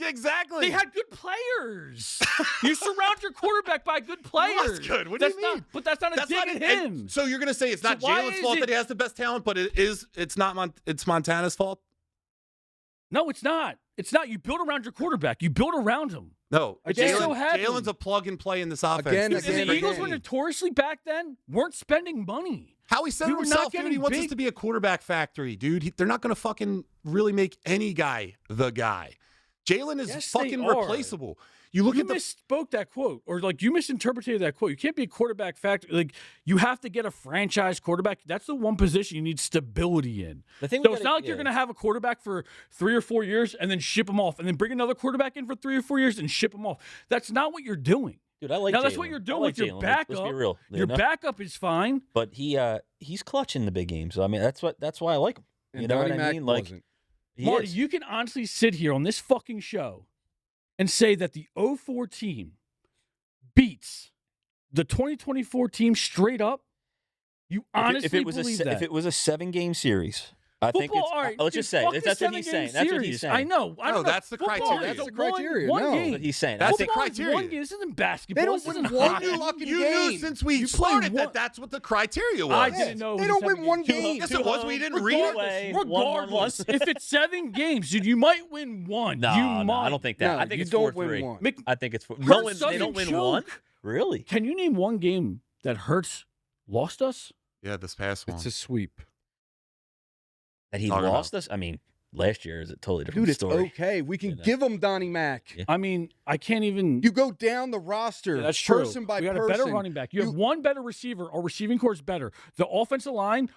Exactly. They had good players. You surround your quarterback by good players. Well, that's good. What do you That's not- mean? But that's not a dig not at it. him. And so you're gonna say it's not So why Jalen's is fault it- that he has the best talent, but it's not it's Montana's fault? No, it's not. It's not. You build around your quarterback. You build around him. No. It just so happened. Jalen's a plug and play in this offense. Again, This And is the Eagles crazy. were notoriously back then weren't spending money. How he said We it were himself, not dude. getting He wants us big. to be a quarterback factory, dude. They're not going to fucking really make any guy the guy. Jalen is Yes, they fucking are. replaceable. You look You at the misspoke that quote, or like you misinterpreted that quote. You can't be a quarterback factor. Like you have to get a franchise quarterback. That's the one position you need stability in. The thing So it's not like you're going to have a quarterback for 3 or 4 years and then ship him off, and then bring another quarterback in for 3 or 4 years and ship him off. That's not what you're doing. Dude, I like Now Jalen. that's what you're doing I like with your Jalen. backup. Let's be real. Your backup is fine. But he's clutch in the big games. So I mean, that's why I like him. And You know Donnie what I Mack mean? Like wasn't. he Marty, is. you can honestly sit here on this fucking show and say that the 04 team beats the 2024 team straight up. You honestly if it was believe a that? if it was a 7-game series, I think it's. all right, let's just say fuck the that's what he's 7-game saying. That's what he's series. saying. I know. I No, don't know. that's the Football criteria. is That's a the criteria. One No. game. That's what he's saying. That's I the think Football is criteria. one game. This isn't basketball. They don't This isn't win one hockey. fucking You game. knew since we You started play that that's what the criteria was. I didn't know. They it don't was a win one 7 game. Yes, it was. We didn't read it. Away, Regardless, 1-1. if it's 7 games, dude, you might win one. No, you no, might. I don't think that. No, I think you it's don't 4-3. win one. Mc- I think it's Hurts they don't doesn't win choke. one. Really? Can you name one game that Hurts lost us? Yeah, this past one. It's a sweep. That he Talking lost us? I mean, last year is a totally different Dude, it's story. okay. We can You know. give them Donnie Mack. Yeah. I mean, I can't even. You go down the roster, Yeah, that's true. person by we got person. a better running back. You have one better receiver. Our receiving core is better. The offensive line,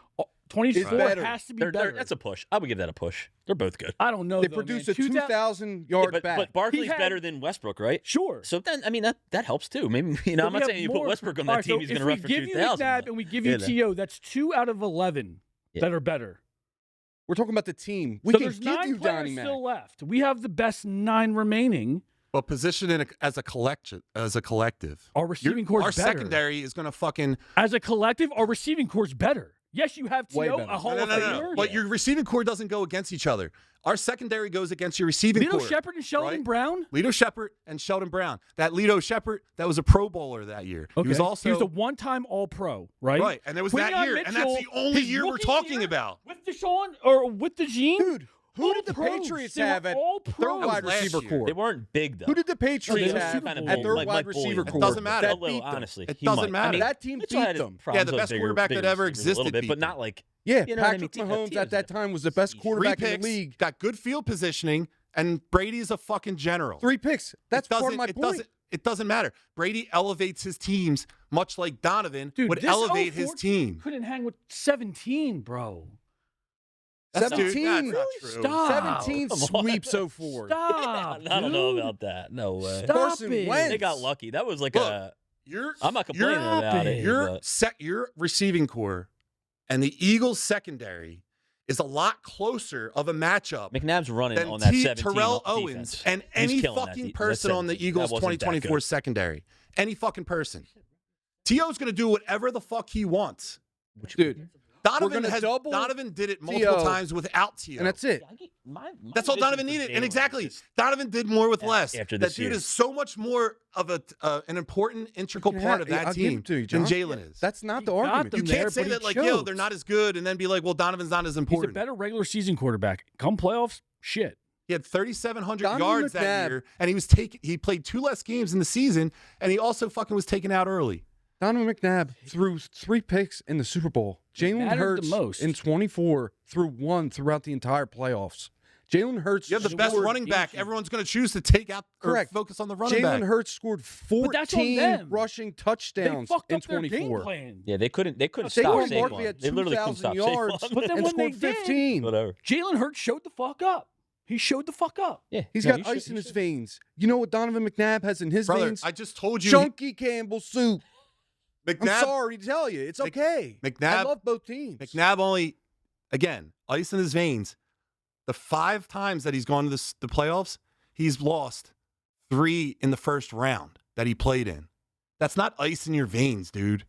24 better. has to be They're- better. that's a push. I would give that a push. They're both good. I don't know. They though, produce man. a 2,000 yard back. But Barkley's He had- better than Westbrook, right? Sure. So then, I mean, that helps too. Maybe I'm But not we have saying you put more- Westbrook on All that right, team. so He's going to if rush we for give you 2,000. McNabb and we give you Yeah, that- T.O., that's 2 out of 11 that are better. We're talking about the team. We So can there's give 9 you players Donnie Mack. still left. We have the best 9 remaining. But position as a collective. Our receiving core Our is better. secondary is going to fucking. As a collective, our receiving core is better. Yes, you have Way T.O., better. a Hall No, of no, no, Famer. no. But your receiving core doesn't go against each other. Our secondary goes against your receiving Lito core. Shepard and Sheldon right? Brown. Lito Shepard and Sheldon Brown. That Lito Shepard, that was a Pro Bowler that year. Okay. He was also a one-time All-Pro, right? right, and it was that Quinyon year, and that's the Mitchell, only his year we're rookie talking year about. with Deshaun or with DeGene. Dude, who did the All-pros. Patriots They were have at all-pros. third That was wide last receiver year. core? They weren't big though. Who did the Patriots they were have Super at Bowl. third Like wide Mike receiver Boyd. core? It doesn't matter. That A little, beat them. honestly. It He doesn't might. matter. I mean, That team Mitchell beat had them. problems Yeah, the with best bigger quarterback that ever receivers a little existed bit, beat but them. not like Yeah, You know what I Patrick mean? Mahomes T- at that time was the best 3 quarterback in picks, the league. got good field positioning, and Brady's a fucking general. 3 picks. That's part of my it point. doesn't matter. Brady elevates his teams much like Donovan Dude, would this elevate his 04 team. couldn't hang with 17, bro. That's 17. Dude, that's not Really? true. Stop. 17 Come on. sweeps 04. Stop. I don't know dude. about that. No way. Stop Carson it. Wentz. They got lucky. That was like Look, You're, I'm not complaining Stop about it. it. Your but- your receiving core and the Eagles secondary is a lot closer of a matchup McNabb's running than on that 17 Terrell defense. Owens and He's any killing that fucking that person on the 17. Eagles That wasn't that 2024 good. secondary. Any fucking person. T.O.'s going to do whatever the fuck he wants. Dude, Donovan did it multiple times without T.O. And that's it. That's all Donovan needed. And exactly, Donovan did more with less. After That this dude year. is so much more of an important, integral part of that I'll give team it to you, than John. Jalen is. That's not the He got argument. them You there, can't say but that he like, choked. they're not as good, and then be like, well, Donovan's not as He's a important. better regular season quarterback. Come playoffs, shit. He had 3,700 Donovan yards that McNabb- year, and he played 2 less games in the season, and he also fucking was taken out early. Donovan McNabb threw 3 picks in the Super Bowl. Jalen mattered Hurts the most. in 24 threw 1 throughout the entire playoffs. Jalen Hurts You have the best scored- running back. Everyone's going to choose to take out or Correct. focus on the running back. Jalen Hurts scored that's on 14 them. rushing They touchdowns fucked in up their game 24. plan. Yeah, they couldn't stop Saquon Saquon. Barkley had They literally couldn't 2,000 stop yards Saquon. But then and when scored they did- 15. Whatever. Jalen Hurts showed the fuck up. He showed the fuck up. Yeah, He's no, got he should- ice in he his should. veins. You know what Donovan McNabb has in his Brother, veins? I just told you. Chunky Campbell soup. I'm McNabb, sorry to tell you. It's okay. I McNabb- love both teams. McNabb only, again, ice in his veins. The 5 times that he's gone to the playoffs, he's lost 3 in the first round that he played in. That's not ice in your veins, dude.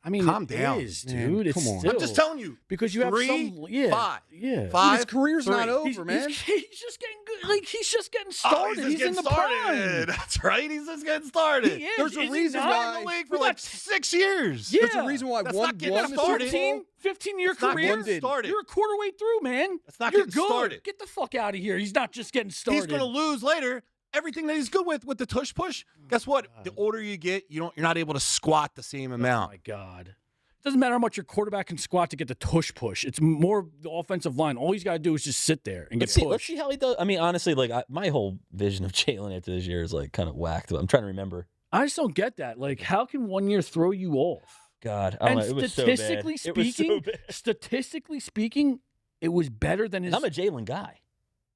I mean, Calm it down. is, Man, dude. It's come on. still, I'm just telling you. because you have 3, some, yeah, 5. yeah. 5, His career's 3. not over, He's, man. he's just getting good. Like he's just getting Oh, started. he's just in getting the started. prime. That's right. He's just getting started. He is. There's a Is he reason not? why- In the league We for like got- 6 years. Yeah. There's a reason why That's one not getting won us the started. Super Bowl. 15-year That's not career. getting started. You're a quarter way through, man. That's not You're getting good. started. Get the fuck out of here. He's not just getting started. He's going to lose later. Everything that he's good with the tush push. Guess what? The older you get, you're not able to squat the same Oh amount. my god. It doesn't matter how much your quarterback can squat to get the tush push. It's more the offensive line. All he's got to do is just sit there and get pushed. Let's see how he does. I mean, honestly, like my whole vision of Jalen after this year is like kind of whacked. But I'm trying to remember. I just don't get that. Like, how can 1 year throw you off? God, I don't And know. It was so bad. statistically It was so speaking, bad. statistically speaking, it was better than his I'm a Jalen guy.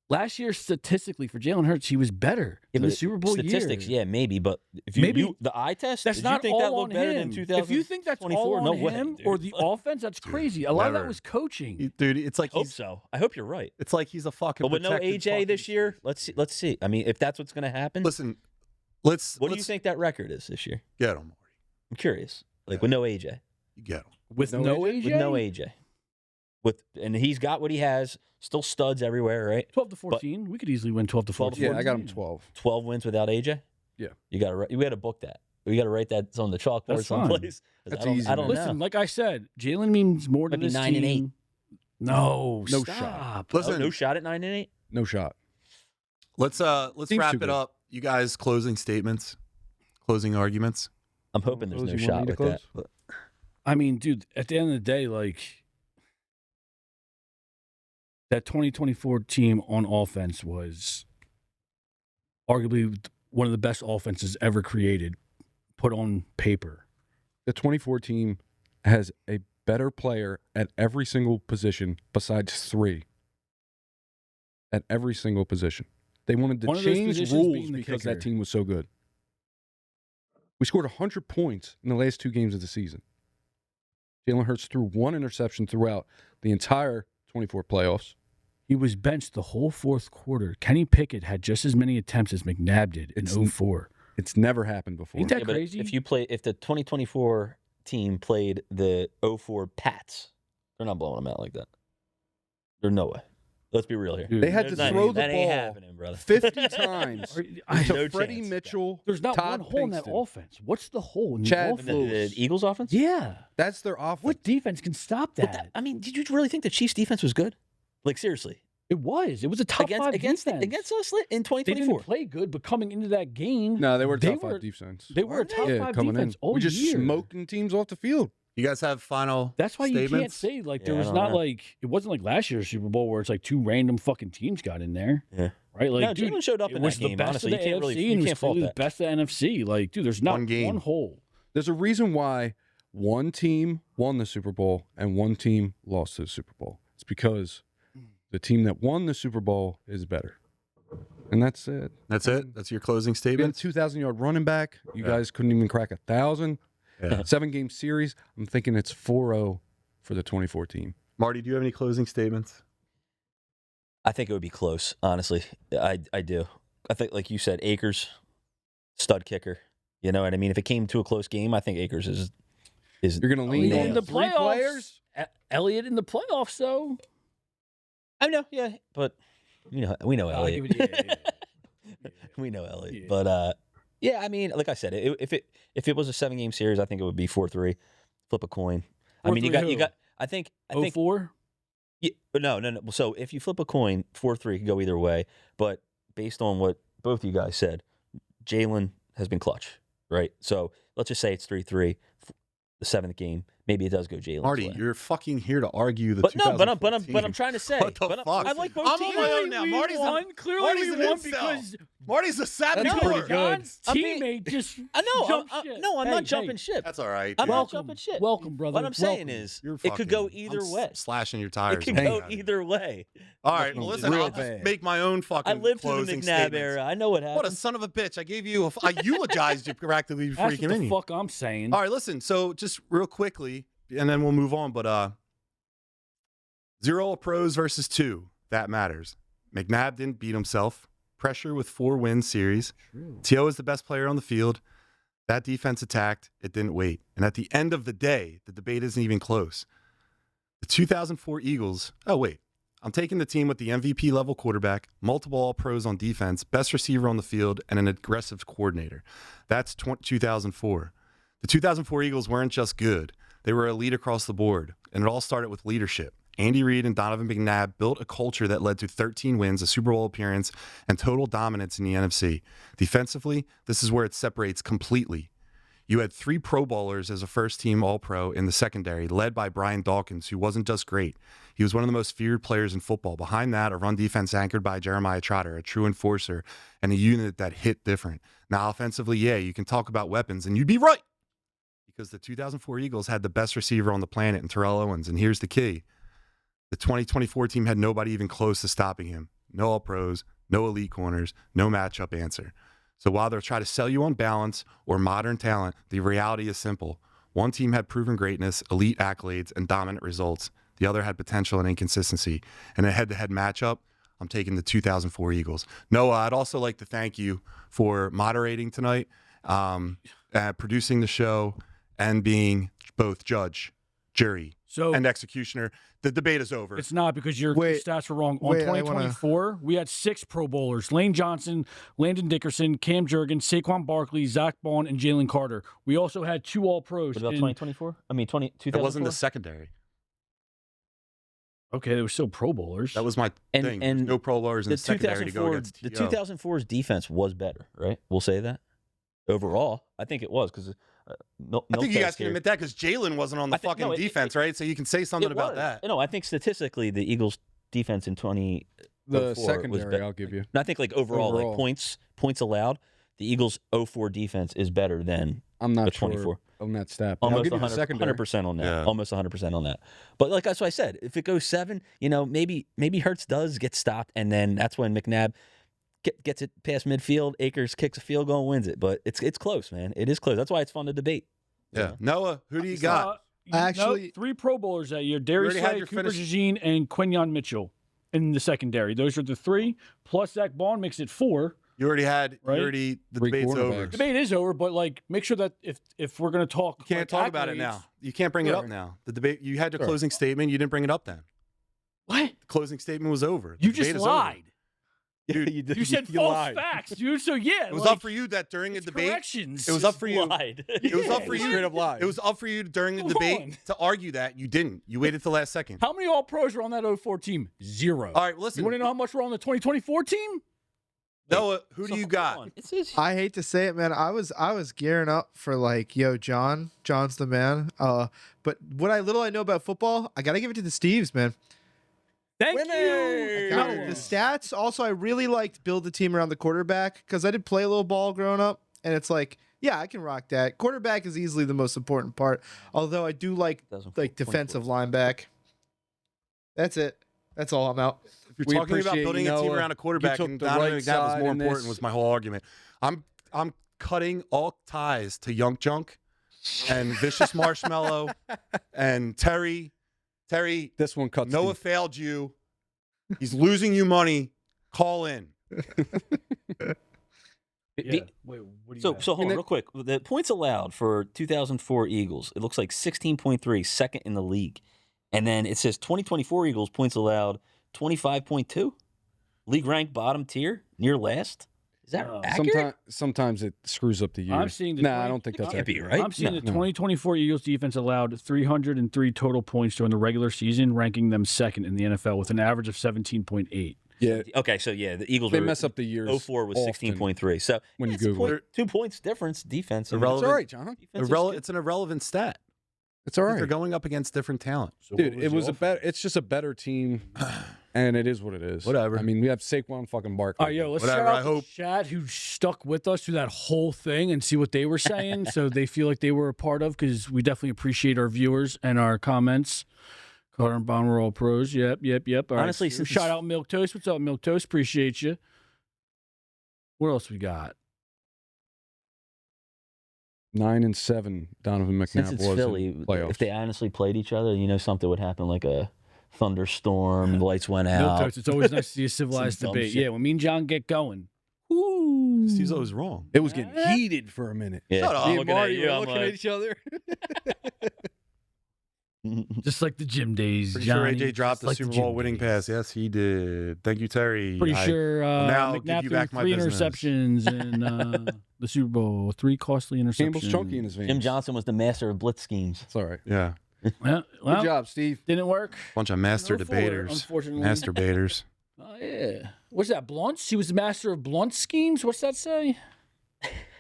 last year. Statistically, for Jalen Hurts, he was better in the Super Bowl statistics, year. yeah, maybe. But if Maybe- the eye test, That's did not you think all that on looked better him. than 2024? If you think that's all on no way, him dude. or the offense, that's crazy. A lot of that never. was coaching. Dude, it's like Hope so. I hope you're right. It's like he's a fucking. But with no protected AJ this fucking- year, let's see. Let's see. I mean, if that's what's going to happen, Listen, what do you let's think that record is this year? get him, Marty. I'm curious. Like with no AJ, You get him. With no AJ? with no AJ, and he's got what he has. Still studs everywhere, right? 12 to 14. We could easily win 12 to 12 to 14. Yeah, I got him 12. 12 wins without AJ. Yeah. You got to. We got to book that. We got to write that on the chalkboard That's fine. someplace. 'Cause That's I don't, easy, I don't man. Listen, know. like I said, Jalen means more to Might be this 9 and team. No, No stop. shot. Listen, Oh, no shot at 9-8. No shot. let's Seems wrap too it good. up. You guys, closing statements, closing arguments. I'm hoping there's no Closing, you want shot me with to that. close? But I mean, dude, at the end of the day, like that 2024 team on offense was arguably one of the best offenses ever created, put on paper. The 24 team has a better player at every single position besides 3. At every single position. They wanted to One of those change positions rules being the because kicker. that team was so good. We scored 100 points in the last 2 games of the season. Jalen Hurts threw 1 interception throughout the entire 24 playoffs. He was benched the whole fourth quarter. Kenny Pickett had just as many attempts as McNabb did in It's 04. It's never happened before. Ain't that yeah, but crazy? if the 2024 team played the 04 Pats, they're not blowing them out like that. There's no way. Let's be real here. Dude, They had to There's not- throw the that ain't ball happening, brother. 50 times I- to No Freddie chance. Mitchell. There's not Todd one hole in that Pinkston. offense. What's the hole in the Chad offense? The Eagles offense? Yeah. That's their offense. What defense can stop But that? I mean, did you really think the Chiefs defense was good? Like seriously, It was. It was a top five against defense. us in They 2024. didn't play good, but coming into that game, No, they were They top were- 5 defense. they were a Weren't they? top Yeah, five coming defense in. all We just year. smoking teams off the field. You guys have final. That's why you can't statements? say like Yeah, there I was don't not know. like it wasn't like last year's Super Bowl where it's like 2 random fucking teams got in there, Yeah. right? Like, No, dude, Jalen showed up it in was that the game. best Honestly, of you the can't AFC really, you and it can't was fault the that. best of the NFC. Like, dude, there's not One game. one hole. There's a reason why one team won the Super Bowl and one team lost to the Super Bowl. It's because the team that won the Super Bowl is better. And that's it. That's it. That's your closing We had a statement. 2,000-yard running back. You Yeah. guys couldn't even crack 1,000. Yeah. 7-game series. I'm thinking it's 4-0 for the 24 team. Marty, do you have any closing statements? I think it would be close, honestly. I do. I think, like you said, Akers, stud kicker. You know what I mean? If it came to a close game, I think Akers is is You're going to lean nailed. on In the three playoffs, players? Elliott in the playoffs, though. I know, yeah, but we know I'll Elliott. give it- yeah. We know Elliott, Yeah. but yeah, I mean, like I said, if it was a 7-game series, I think it would be 4-3. Flip a coin. I mean, you 4-3 who? got. I think 04? Yeah, no. So if you flip a coin, 4-3 could go either way. But based on what both of you guys said, Jalen has been clutch, right? So let's just say it's 3-3, the 7th game. Maybe it does go Jalen's Marty, way. you're fucking here to argue the But no, but I'm 2014. trying to say. What the but fuck? I like both I'm on teams. my own now. Marty's Clearly we an won incel. because Marty's a savage. That's because pretty good. John's I'm being- teammate just I know. jumped I'm ship. no, I'm Hey, not jumping hey, ship. That's all right. I'm dude. not jumping ship. Welcome, brother. What I'm saying Welcome. is, You're it could go fucking- either I'm way. slashing your It tires. could Hey. go either way. All right, well, listen, Real I'll just bad. make my own fucking I lived through the closing McNabb statements. era. I know what happened. What a son of a bitch. I gave you, I eulogized you practically before you That's came what in the here. fuck I'm saying. All right, listen, so just real quickly, and then we'll move on, but 0 All-Pros versus 2, that matters. McNabb didn't beat himself. Pressure with 4-win series. T.O. is the best player on the field. That defense attacked. It didn't wait. And at the end of the day, the debate isn't even close. The 2004 Eagles, I'm taking the team with the MVP level quarterback, multiple All-Pros on defense, best receiver on the field, and an aggressive coordinator. That's 2004. The 2004 Eagles weren't just good. They were elite across the board, and it all started with leadership. Andy Reid and Donovan McNabb built a culture that led to 13 wins, a Super Bowl appearance, and total dominance in the NFC. Defensively, this is where it separates completely. You had 3 Pro Bowlers as a first-team All-Pro in the secondary, led by Brian Dawkins, who wasn't just great. He was one of the most feared players in football. Behind that, a run defense anchored by Jeremiah Trotter, a true enforcer, and a unit that hit different. Now, offensively, yeah, you can talk about weapons, and you'd be right, because the 2004 Eagles had the best receiver on the planet in Terrell Owens, and here's the key. The 2024 team had nobody even close to stopping him. No All-Pros, no elite corners, no matchup answer. So while they're trying to sell you on balance or modern talent, the reality is simple. One team had proven greatness, elite accolades, and dominant results. The other had potential and inconsistency. In a head-to-head matchup, I'm taking the 2004 Eagles. Noah, I'd also like to thank you for moderating tonight, producing the show, and being both judge, jury, So and executioner. The debate is over. it's not because your Wait, stats were wrong. On wait, I wanna- 2024, we had 6 Pro Bowlers: Lane Johnson, Landon Dickerson, Cam Jurgens, Saquon Barkley, Zach Bond, and Jalen Carter. We also had 2 All-Pros. What about in- 2024? I mean, 2004. It wasn't the secondary. Okay, they were still Pro Bowlers. That was my And- thing. and There's no Pro Bowlers in the the secondary to go 2004. against The TO. 2004's defense was better, right? We'll say that. Overall, I think it was because I think you guys can admit that because Jalen wasn't on the I think- fucking no, defense, right? So you can say something about that. No, I think statistically, the Eagles' defense in 2004 The was secondary, better. I'll give you. And I think like overall, Overall. like points allowed, the Eagles' 04 defense is better than I'm not the sure 24. on that stat. But I'll Almost give you the 100, secondary. 100% on that. Yeah. Almost 100% on that. But like that's what I said. If it goes 7, maybe Hurts does get stopped, and then that's when McNabb gets it past midfield. Akers kicks a field goal and wins it. But it's close, man. It is close. That's why it's fun to debate. Yeah. Noah, who do you got? Actually- 3 Pro Bowlers that year: Darius already had Slay, your Cooper finish. Jean, and Quinyon Mitchell in the secondary. Those are the 3. Plus Zach Bond makes it 4. You already had. Right? The 3 debate's over. cornerbacks. Debate is over, but like, make sure that if we're gonna talk, You can't like, talk about it accolades- now. You can't bring it up Sure. now. The debate. You had your Sure. closing statement. You didn't bring it up then. What? The closing statement was over. The You debate just is over. lied. Dude, You said you false lied. facts, dude. So yeah, It was like, up for you that during the it's debate. corrections. It was up for you. Lied. It was up for Yeah, you. straight up lied. It was up for you during the Come debate on. to argue that. You didn't. You waited till last second. How many All Pros were on that 04 team? 0. All right, listen. You want to know how much were on the 2024 team? Noah, who do So, you hold got? on. It's I hate to say it, man. I was gearing up for like, John's the man. But what I know about football, I gotta give it to the Steves, man. Thank Winner! you. Got it. The stats. Also, I really liked build the team around the quarterback because I did play a little ball growing up, and it's like, yeah, I can rock that. Quarterback is easily the most important part. Although I do like 2004. defensive lineback. That's it. That's all. I'm out. If you're We talking about appreciate building you, a team Noah. around a quarterback, took and the Donovan right McNabb was side more in important, this. was my whole argument. I'm cutting all ties to Young Junk and Vicious Marshmallow and Terry. This one cuts Noah deep. failed you. He's losing you money. Call in. Yeah. Wait, what do you So got? hold on real quick. The points allowed for 2004 Eagles, it looks like 16.3, second in the league. And then it says 2024 Eagles points allowed 25.2. League ranked bottom tier, near last. Is that accurate? Sometimes it screws up the years. I'm seeing I don't think that's can't be accurate. right. I'm seeing the 2024 Eagles defense allowed 303 total points during the regular season, ranking them second in the NFL with an average of 17.8. Yeah. Okay, so the Eagles They mess up the years. 04 was 16.3. So when you it's a Google it. 2 points difference defense. Irrelevant. It's all right, John. It's an irrelevant stat. It's all right. They're going up against different talent. So Dude, it's just a better team, and it is what it is. Whatever. I mean, we have Saquon fucking Barkley. All right, yo, let's Whatever, shout I out hope. the chat who stuck with us through that whole thing and see what they were saying, so they feel like they were a part of, because we definitely appreciate our viewers and our comments. Carter and Bond, we're all pros. Yep. All right. Honestly, So since shout out Milk Toast. What's up, Milk Toast? Appreciate you. What else we got? 9-7. Donovan Since McNabb it's was Philly, in playoffs. if they honestly played each other, something would happen, like a thunderstorm, the lights went Milk out. Toast. It's always nice to see a civilized Some dumb debate. shit. Yeah, when me and John get going. Ooh. Steve's always wrong. It was getting heated for a minute. Yeah. Shut up. I'm Me and looking at Marty you, were I'm looking like- at each other. Just like the gym days, Pretty Johnny. sure AJ dropped Just the like Super gym Bowl winning days. pass. Yes, he did. Thank you, Terry. Pretty sure now give McNabb you threw back my 3 business. interceptions in the Super Bowl. 3 costly interceptions. Campbell's chunky in his veins. Jim Johnson was the master of blitz schemes. It's all right. Yeah, Well, Good job, Steve. didn't work. bunch of master 4, debaters, unfortunately. masturbators. Oh, yeah. What's that, blunts? He was the master of blunt schemes? What's that say?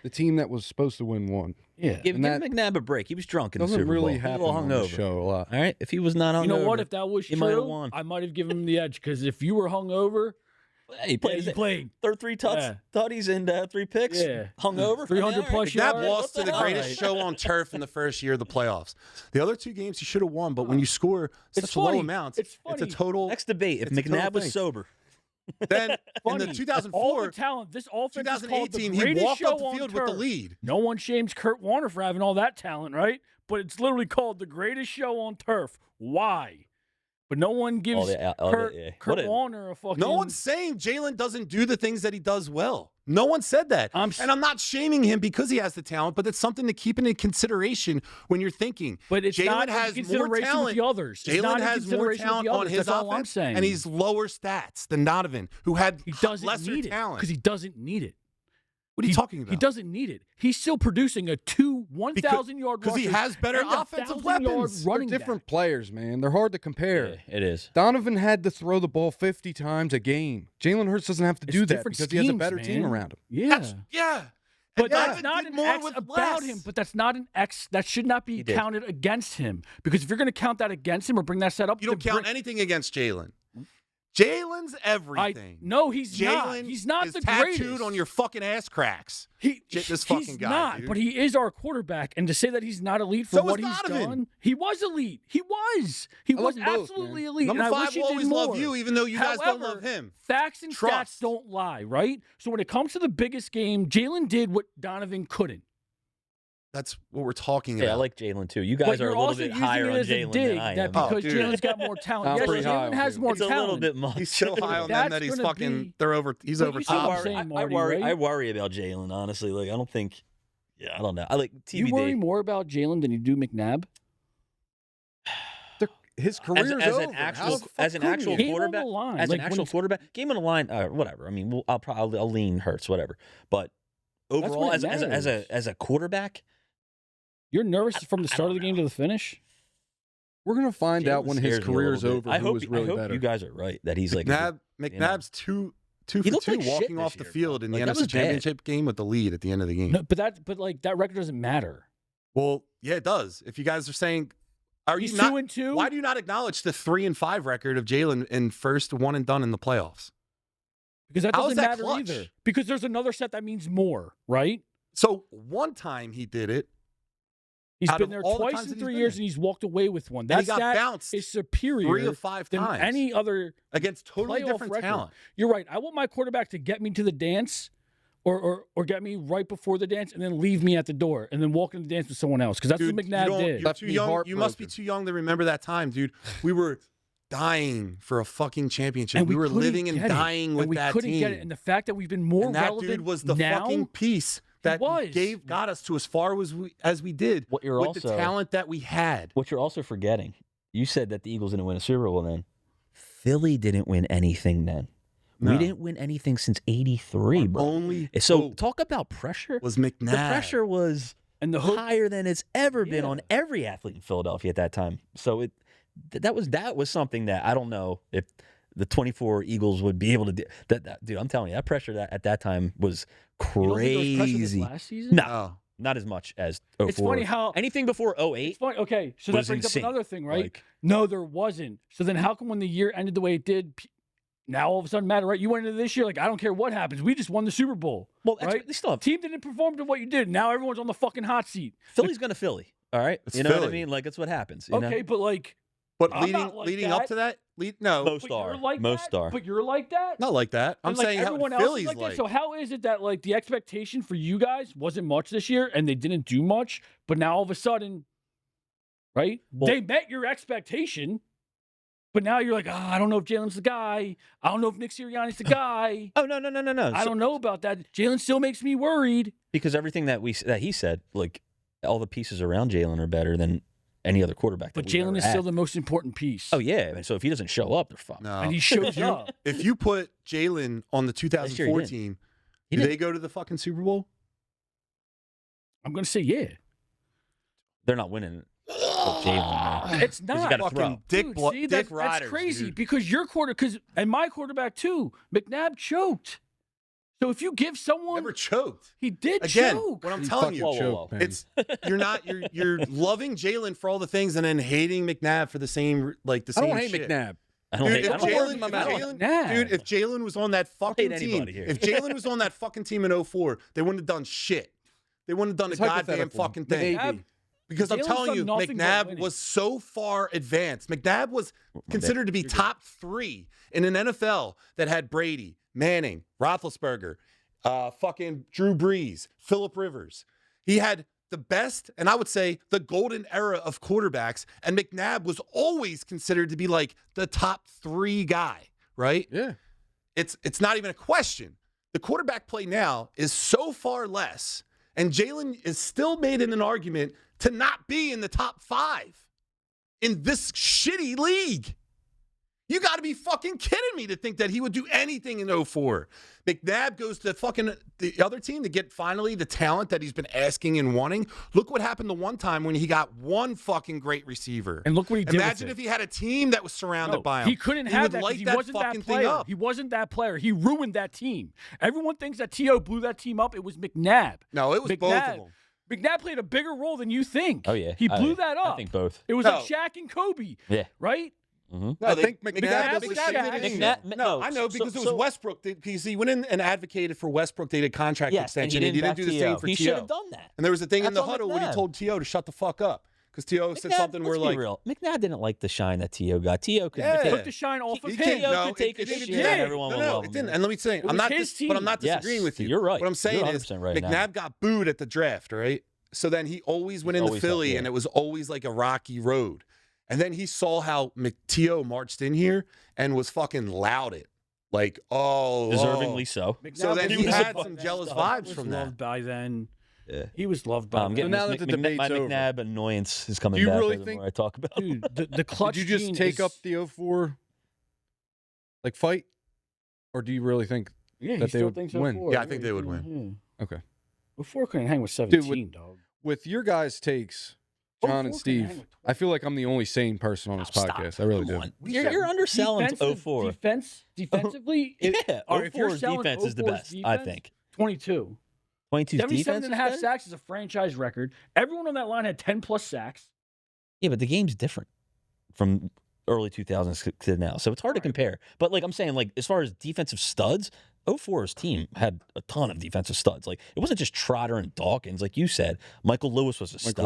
The team that was supposed to win won. Yeah. Give And that McNabb a break. He was drunk in the Doesn't Super Bowl. really He was a happen little on the hungover. show a lot. All right, if he was not hungover, You know what? If that was he might have true, won. I might have given him the edge, because if you were hungover, He played. he played. Third 3 tutties and 3 picks. Yeah. Hungover. 300 plus McNabb yards. lost to the hell? greatest show on turf in the first year of the playoffs. The other 2 games he should have won, but when you score It's such low funny. amounts, It's a funny. total. Next debate: if It's a total McNabb was thing. sober. Then in Funny. the All 2004, the talent. This offense is called the 2018, he greatest walked show up the on field with the turf. lead. No one shames Kurt Warner for having all that talent, right? But it's literally called the greatest show on turf. Why? But no one gives Kurt Warner a fucking... No one's saying Jalen doesn't do the things that he does well. No one said that. And I'm not shaming him because he has the talent, but it's something to keep into consideration when you're thinking. But it's Jalen not has in more consideration talent. with the others. It's not Jalen in has more consideration with talent the on others. his That's all I'm offense, saying. and he's lower stats than Donovan, who had He doesn't lesser need it talent. because he doesn't need it. What are you talking about? He doesn't need it. He's still producing a 1,000-yard because he has better offensive weapons. They're different players, man. They're hard to compare. Yeah, it is. Donovan had to throw the ball 50 times a game. Jalen Hurts doesn't have to do that different because he has a schemes, better team man. around him. Yeah. Yeah. But And that's Donovan not did an more X with about less. him. But that's not an X. That should not be did. counted against him. Because if you're going to count that against him or bring that set up, You don't count anything against Jalen. Jalen's everything. No, he's not. Jalen He's not is the tattooed greatest. on your fucking ass cracks. This fucking he's guy, not, dude. but he is our quarterback. And to say that he's not elite for So was what he's Donovan. done, he was elite. He was. He I was love them both, absolutely man. elite. Number and I 5 wish he will did always more. love you, even though you guys don't However, love him. Facts and Trust. stats don't lie, right? So when it comes to the biggest game, Jalen did what Donovan couldn't. That's what we're talking Yeah, I about. like Jalen too. You But guys are you're a little also bit using higher it on as a Jalen dig than I that am. because dude. Jalen's got more talent. I'm Yes, pretty high Jalen on has Jalen. more It's a talent. little bit much. He's so high on them That's that he's gonna fucking. be- They're over. He's But over you see what top. I'm saying, I Marty, worry. right? I worry about Jalen. Honestly, like I don't think. Yeah, I don't know. I like TBD. You worry more about Jalen than you do McNabb? His career's as over. an How actual the fuck as an couldn't actual you? Game on quarterback, the line. as Like, an when actual it's- quarterback, game on the line, whatever. I mean, I'll lean Hurts, whatever. But overall, when it as a quarterback, You're nervous from the start of the game to the finish? We're gonna find out Jalen when his scares me a career's little bit. over. I who hope, was really I hope better. you guys are right that he's like McNabb's two He for looked two like shit walking this off the year, field bro. in Like, the that NFC was bad. Championship game with the lead at the end of the game. No, but that record doesn't matter. Well, yeah, it does. If you guys are saying, are He's you not? 2-2. Why do you not acknowledge the 3-5 record of Jalen in first one and done in the playoffs? Because that How doesn't is that matter clutch? either. Because there's another set that means more, right? So one time he did it. He's Out been of there all the tries times in that he's 3 been years there. and he's walked away with one. And That he got stat bounced is superior 3 of 5 than times any other against totally playoff different record. talent. You're right. I want my quarterback to get me to the dance or get me right before the dance and then leave me at the door and then walk in the dance with someone else because that's Dude, what McNabb did. You're Left too me young. You must be heartbroken. too young to remember that time, dude. We were dying for a fucking championship. And We were couldn't living and get it. dying with and we that couldn't team. get it. And the fact that we've been more And that relevant dude was the now, fucking piece that was. got us to as far as we did What you're with also the talent that we had. What you're also forgetting, you said that the Eagles didn't win a Super Bowl then. Philly didn't win anything then. No. We didn't win anything since '83, bro. Only So hope talk about pressure. was McNabb. The pressure was and the hope, higher than it's ever been Yeah. on every athlete in Philadelphia at that time. So that was something that I don't know if the 24 Eagles would be able to do. That dude, I'm telling you, that pressure at that time was you don't think there was pressure this crazy. last season? No, Oh. not as much as 04. It's funny how anything before 08 it's funny. Okay, so that was brings insane. up another thing, right? Like, No, there wasn't. So then, how come when the year ended the way it did, now all of a sudden matter, right? You went into this year like, I don't care what happens. We just won the Super Bowl. well, right? they still have Team didn't perform to what you did. Now everyone's on the fucking hot seat. Philly's going to Philly. All right, It's you know what I Philly. mean? Like it's what happens. You Okay, know? but like, But I'm leading not like leading that. up to that, no, Most but you're star, like most that? star. But you're like that. not like that. I'm And, like, saying how everyone else Philly's is like like. that. So how is it that like the expectation for you guys wasn't much this year and they didn't do much, but now all of a sudden, right? Well- they met your expectation, but now you're like, I don't know if Jalen's the guy. I don't know if Nick Sirianni's the guy. Oh no. I don't know about that. Jalen still makes me worried. Because everything that he said, like all the pieces around Jalen are better than any other quarterback. But that we've Jalen ever is still had. the most important piece. Oh yeah. I mean, so if he doesn't show up, they're fucked. No. And he shows up. If you put Jalen on the Last year he 2004 did. team, He do did. they go to the fucking Super Bowl? I'm gonna say yeah. They're not winning. with Jalen, man. It's 'Cause you not. gotta Fucking throw. dick, Dude, blo- see, dick that's riders, crazy dude. because your and my quarterback too, McNabb choked. So if you give someone, Never choked. he did Again, choke. what I'm He telling fucking you, Whoa, whoa, choked, whoa. man. it's you're loving Jalen for all the things and then hating McNabb for the same I same don't hate shit. McNabb. I don't Dude, hate. if I don't hate Jalen, him. if I don't Jalen- Nah. dude, if Jalen was on that fucking hate team, anybody here. if Jalen was on that fucking team in 04, they wouldn't have done shit. They wouldn't have done It's a goddamn hypothetical. fucking thing. Maybe. Because I'm Jalen's telling done you, nothing but McNabb winning. was so far advanced. McNabb was considered to be top 3 in an NFL that had Brady, Manning, Roethlisberger, fucking Drew Brees, Phillip Rivers. He had the best, and I would say the golden era of quarterbacks, and McNabb was always considered to be like the top 3 guy, right? Yeah. It's not even a question. The quarterback play now is so far less, and Jalen is still made in an argument to not be in the top 5 in this shitty league. You got to be fucking kidding me to think that he would do anything in 04. McNabb goes to fucking the other team to get finally the talent that he's been asking and wanting. Look what happened the one time when he got one fucking great receiver. And look what he did. Imagine with if he had a team that was surrounded No, by him. he couldn't He have would that 'cause light he that wasn't fucking that thing player. up. He wasn't that player. He ruined that team. Everyone thinks that T.O. blew that team up. It was McNabb. No, it was both of them. McNabb played a bigger role than you think. Oh yeah, He blew that up. I think both. It was No. like Shaq and Kobe, Yeah. right? Mm-hmm. No, I they- think McNabb did was the same Shaq. thing. No, I know because it was Westbrook. Because he went in and advocated for Westbrook. They did contract Yes, and extension, and he didn't do the same for He T.O. should have done that. And there was a thing in the That's on huddle when he McNabb. told T.O. to shut the fuck up because T.O. said something where let's be like, real. McNabb didn't like the shine that T.O. got. T.O. could Yeah. Took the shine off of He him. can't- T.O. no, could take it a didn't shit do that. and everyone would love it him. didn't. And let me say, was I'm not, his but I'm not team. disagreeing with you. You're right. What I'm saying You're is, 100% right McNabb now. got booed at the draft, right? So then he always went He's into always Philly, had- and it was always like a rocky road. And then he saw how T.O. marched in here and was fucking loud it. Like, Deservingly so. So then McNabb he was had loved some by jealous then. vibes He was from that. loved by then. Yeah. He was loved by I'm getting then. now this that the debate's my over. McNabb annoyance is coming Do you back really the think- more I talk about him. Dude, the clutch Did you just gene take is- up the 04 like fight, or do you really think? Yeah, he that they still would thinks win? 04. Yeah, I think they would win. Okay. Before couldn't hang with Dude, 17, dog. With your guys' takes, John 04 and can Steve, hang with I feel like I'm the only sane person on this Stop. podcast. I really Come do. on. You're underselling Defensive- 04. Defensively, Yeah, or if you're 04's selling defense is the 04's best, I defense, think. 22. 22's 77 defense and a is half better? sacks is a franchise record. Everyone on that line had 10 plus sacks. Yeah, but the game's different from early 2000s to now, so it's hard to compare. But like I'm saying, like as far as defensive studs, 04's team had a ton of defensive studs. Like, it wasn't just Trotter and Dawkins. Like you said, Michael Lewis was a stud.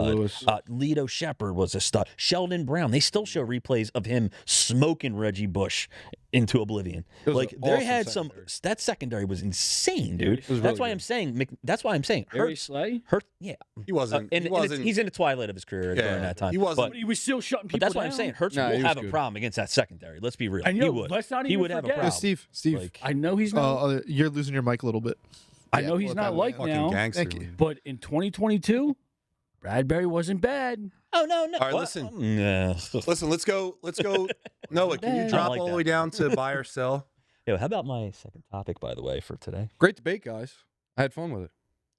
Lito Shepard was a stud. Sheldon Brown. They still show replays of him smoking Reggie Bush into oblivion. Like, they had secondary. That secondary was insane, dude. That's why I'm saying. That's why I'm saying. Hurts, yeah, he wasn't. He's in the twilight of his career during that time. He wasn't. But he was still shutting people But that's down. why I'm saying Hurts will have a problem against that secondary. Let's be real. And he would. Let's not even he would have a problem. Steve. Like, I know he's not. You're losing your mic a little bit. I know he's not like fucking now. gangster. Thank you. But in 2022, Bradbury wasn't bad. oh no. All right, What? listen. Yeah. Listen, let's go. Noah, can you drop like all the that. way down to buy or sell? Yo, how about my second topic, by the way, for today? Great debate, guys. I had fun with it.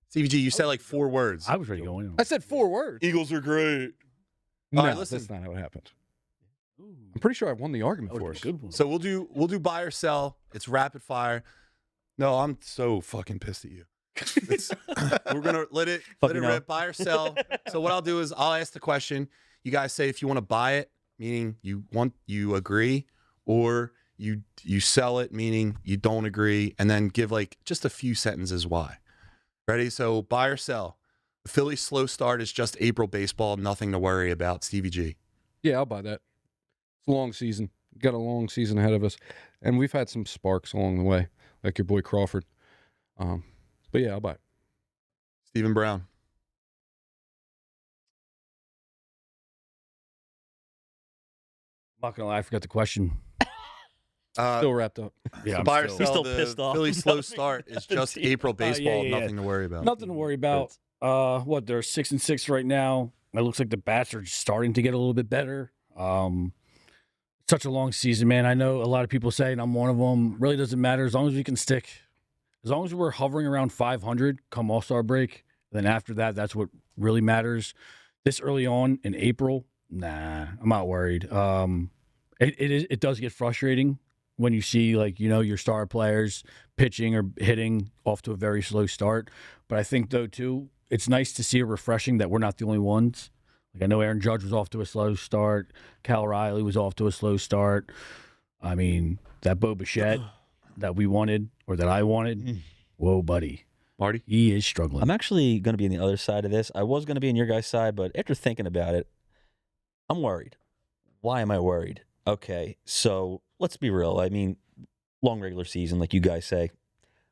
Stevie G, you said like 4 words. I was ready to go in. I said 4 words. Eagles are great. No, All right, listen. that's not how it happened. I'm pretty sure I won the argument for us. Good one. So we'll do buy or sell. It's rapid fire. No, I'm so fucking pissed at you. We're gonna let it rip. Buy or sell. So what I'll do is I'll ask the question. You guys say if you want to buy it, meaning you agree, or you sell it, meaning you don't agree, and then give like just a few sentences why. Ready? So buy or sell. The Phillies' slow start is just April baseball. Nothing to worry about. Stevie G. Yeah, I'll buy that. It's a long season. Got a long season ahead of us. And we've had some sparks along the way, like your boy Crawford. But yeah, I'll buy it. Stephen Brown. I'm not gonna lie, I forgot the question. Still wrapped up. Yeah, So buy or He's sell. still The pissed off. Phillies' slow start is just April baseball. yeah. Nothing to worry about. Nothing to worry about. What, they're 6-6 right now. It looks like the bats are starting to get a little bit better. Such a long season, man. I know a lot of people say, and I'm one of them. Really doesn't matter as long as we can stick. As long as we're hovering around 500 come All-Star break. Then after that, that's what really matters. This early on in April, nah, I'm not worried. It does get frustrating when you see, like, you know, your star players pitching or hitting off to a very slow start. But I think, though, too, it's nice to see it refreshing that we're not the only ones. Like, I know Aaron Judge was off to a slow start. Cal Riley was off to a slow start. I mean, that Bo Bichette that we wanted, or that I wanted, whoa, buddy. Marty? He is struggling. I'm actually going to be on the other side of this. I was going to be on your guys' side, but after thinking about it, I'm worried. Why am I worried? Okay, so let's be real. I mean, long regular season, like you guys say,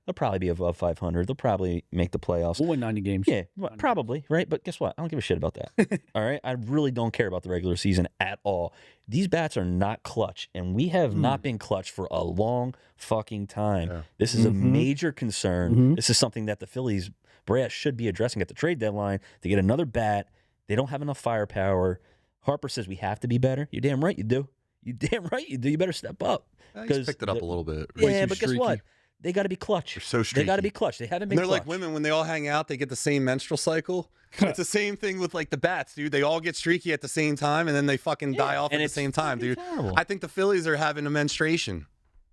they'll probably be above 500. They'll probably make the playoffs. We'll win 90 games. Yeah, probably, right? But guess what? I don't give a shit about that. All right? I really don't care about the regular season at all. These bats are not clutch, and we have not been clutch for a long fucking time. Yeah. This is a major concern. This is something that the Phillies brass should be addressing at the trade deadline to get another bat. They don't have enough firepower. Harper says we have to be better. You're damn right you do. You damn right you do. You better step up. He's picked it up a little bit. Yeah, but guess what? They got to be clutch. They're so streaky. They got to be clutch. They haven't been They're clutch. like women when they all hang out, they get the same menstrual cycle. It's the same thing with like the bats, dude. They all get streaky at the same time and then they fucking die off at the same time, dude. Terrible. I think the Phillies are having a menstruation.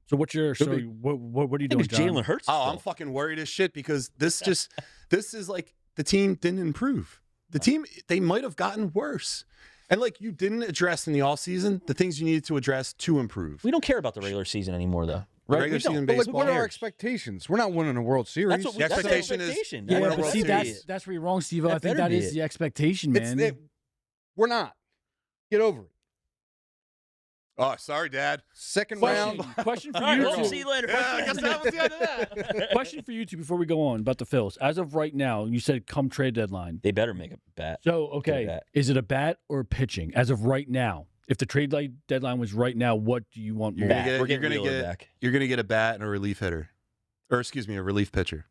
So what are you doing, John? Jalen Hurts. Oh, I'm fucking worried as shit because this is like the team didn't improve. The team, they might have gotten worse. And like you didn't address in the offseason the things you needed to address to improve. We don't care about the regular season anymore, though. Right? Regular season But like, baseball. what are our expectations? We're not winning a World Series. That's what The expectation is expectation. Yeah, Yeah, we're but World see, Series. that's where you're wrong, Steve. I That think better that be is it. the expectation, man. We're not. Get over it. Oh, sorry, Dad. Second Question, round. question for All right, you we'll two. see you later. Yeah, I guess that was the end of that. Question for you two before we go on about the Phils. As of right now, you said come trade deadline. They better make a bet. So, okay, bat. is it a bat or pitching? As of right now, if the trade deadline was right now, what do you want more? Bat. You're We're gonna getting Wheeler get back. you're gonna get a bat and a relief hitter, or excuse me, a relief pitcher.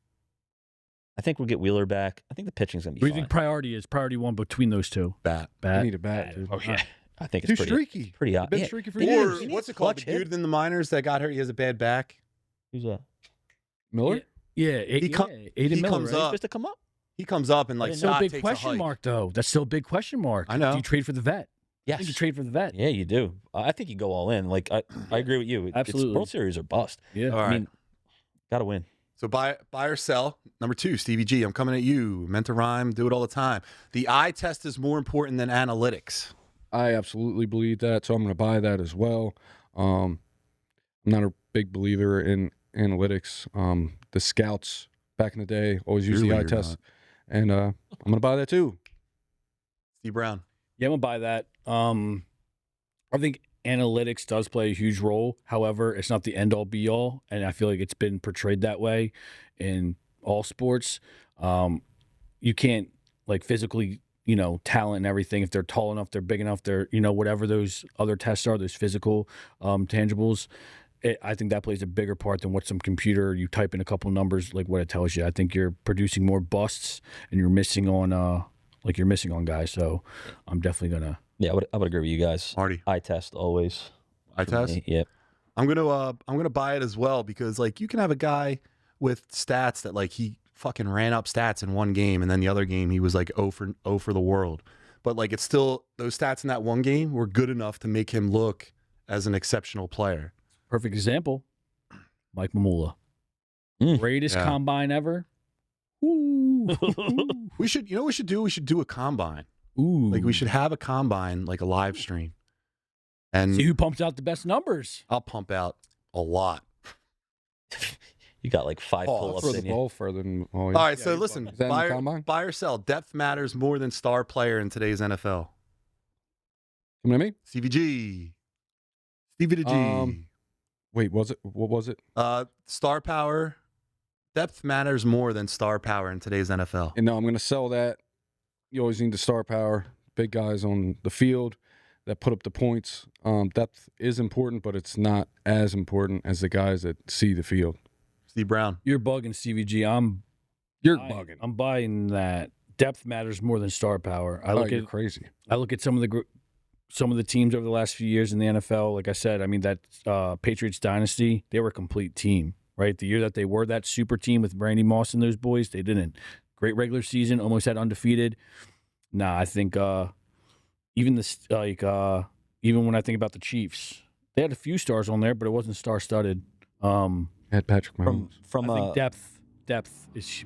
I think we'll get Wheeler back. I think the pitching's gonna be What do you fine. think priority is? Priority one between those two. Bat. Bat. I need a bat, dude. Oh yeah, I think Too it's pretty streaky. pretty odd. Been Yeah. streaky for He years. Or needs what's a it called? The clutch hit. dude in the minors that got hurt. He has a bad back. Who's that? Miller? Yeah, He Aiden Miller, comes right? up. Supposed to come up. He comes up and like That's still a Scott big takes question a hike. mark, though. That's still a big question mark. I know. Do you trade for the vet? I Yes. think you trade for the vet. Yeah, you do. I think you go all in. Like I agree with you. Absolutely. It's World Series or bust. Yeah. All right. I mean, gotta win. So buy or sell. Number 2, Stevie G. I'm coming at you. Meant to rhyme. Do it all the time. The eye test is more important than analytics. I absolutely believe that, so I'm going to buy that as well. I'm not a big believer in analytics. The scouts back in the day always use Really the eye or test, and I'm gonna buy that too. Steve Brown. Yeah, I'm gonna buy that. I think analytics does play a huge role. However, it's not the end all be all, and I feel like it's been portrayed that way in all sports. You can't like physically, talent and everything. If they're tall enough, they're big enough, they're whatever those other tests are, those physical tangibles. I think that plays a bigger part than what some computer you type in a couple numbers like what it tells you. I think you're producing more busts and you're missing on guys. So I'm definitely gonna. Yeah, I would agree with you guys. Marty. Eye test always. Eye test? Yep. I'm gonna buy it as well because like you can have a guy with stats that like he fucking ran up stats in one game and then the other game he was like 0 for the world. But like it's still those stats in that one game were good enough to make him look as an exceptional player. Perfect example, Mike Mamula. Greatest combine ever. Ooh. We should do? We should do a combine. Ooh. Like we should have a combine, like a live stream. And see who pumps out the best numbers. I'll pump out a lot. You got like 5 I'll pull-ups throw the in you. ball further than all. All right, so listen, Is that in the combine? buy or sell. Depth matters more than star player in today's NFL. Coming at me? Stevie G. Stevie the G. Wait, what was it? Star power. Depth matters more than star power in today's NFL. And no, I'm going to sell that. You always need the star power, big guys on the field that put up the points. Depth is important, but it's not as important as the guys that see the field. Steve Brown. You're bugging, Stevie G. You're bugging. I'm buying that. Depth matters more than star power. You're crazy. I look at some of the teams over the last few years in the NFL. Like I said, I mean that Patriots dynasty, they were a complete team, right? The year that they were that super team with Randy Moss and those boys, they didn't. Great regular season, almost had undefeated. Nah, I think even when I think about the Chiefs, they had a few stars on there, but it wasn't star-studded. Had Patrick Mahomes. I think depth is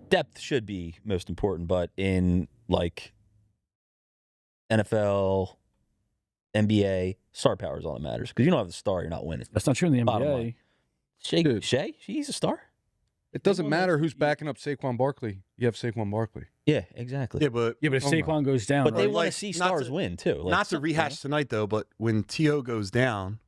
depth should be most important, but in like NFL, NBA, star power is all that matters because you don't have the star, you're not winning. That's not true in the Bottom NBA. line. Dude. Shea, he's a star. It doesn't matter who's backing up Saquon Barkley. You have Saquon Barkley. Yeah, exactly. Yeah, but If Saquon goes down, But they right? want to Like, see not stars to- win too. Like, not to rehash tonight though, but when T.O. goes down,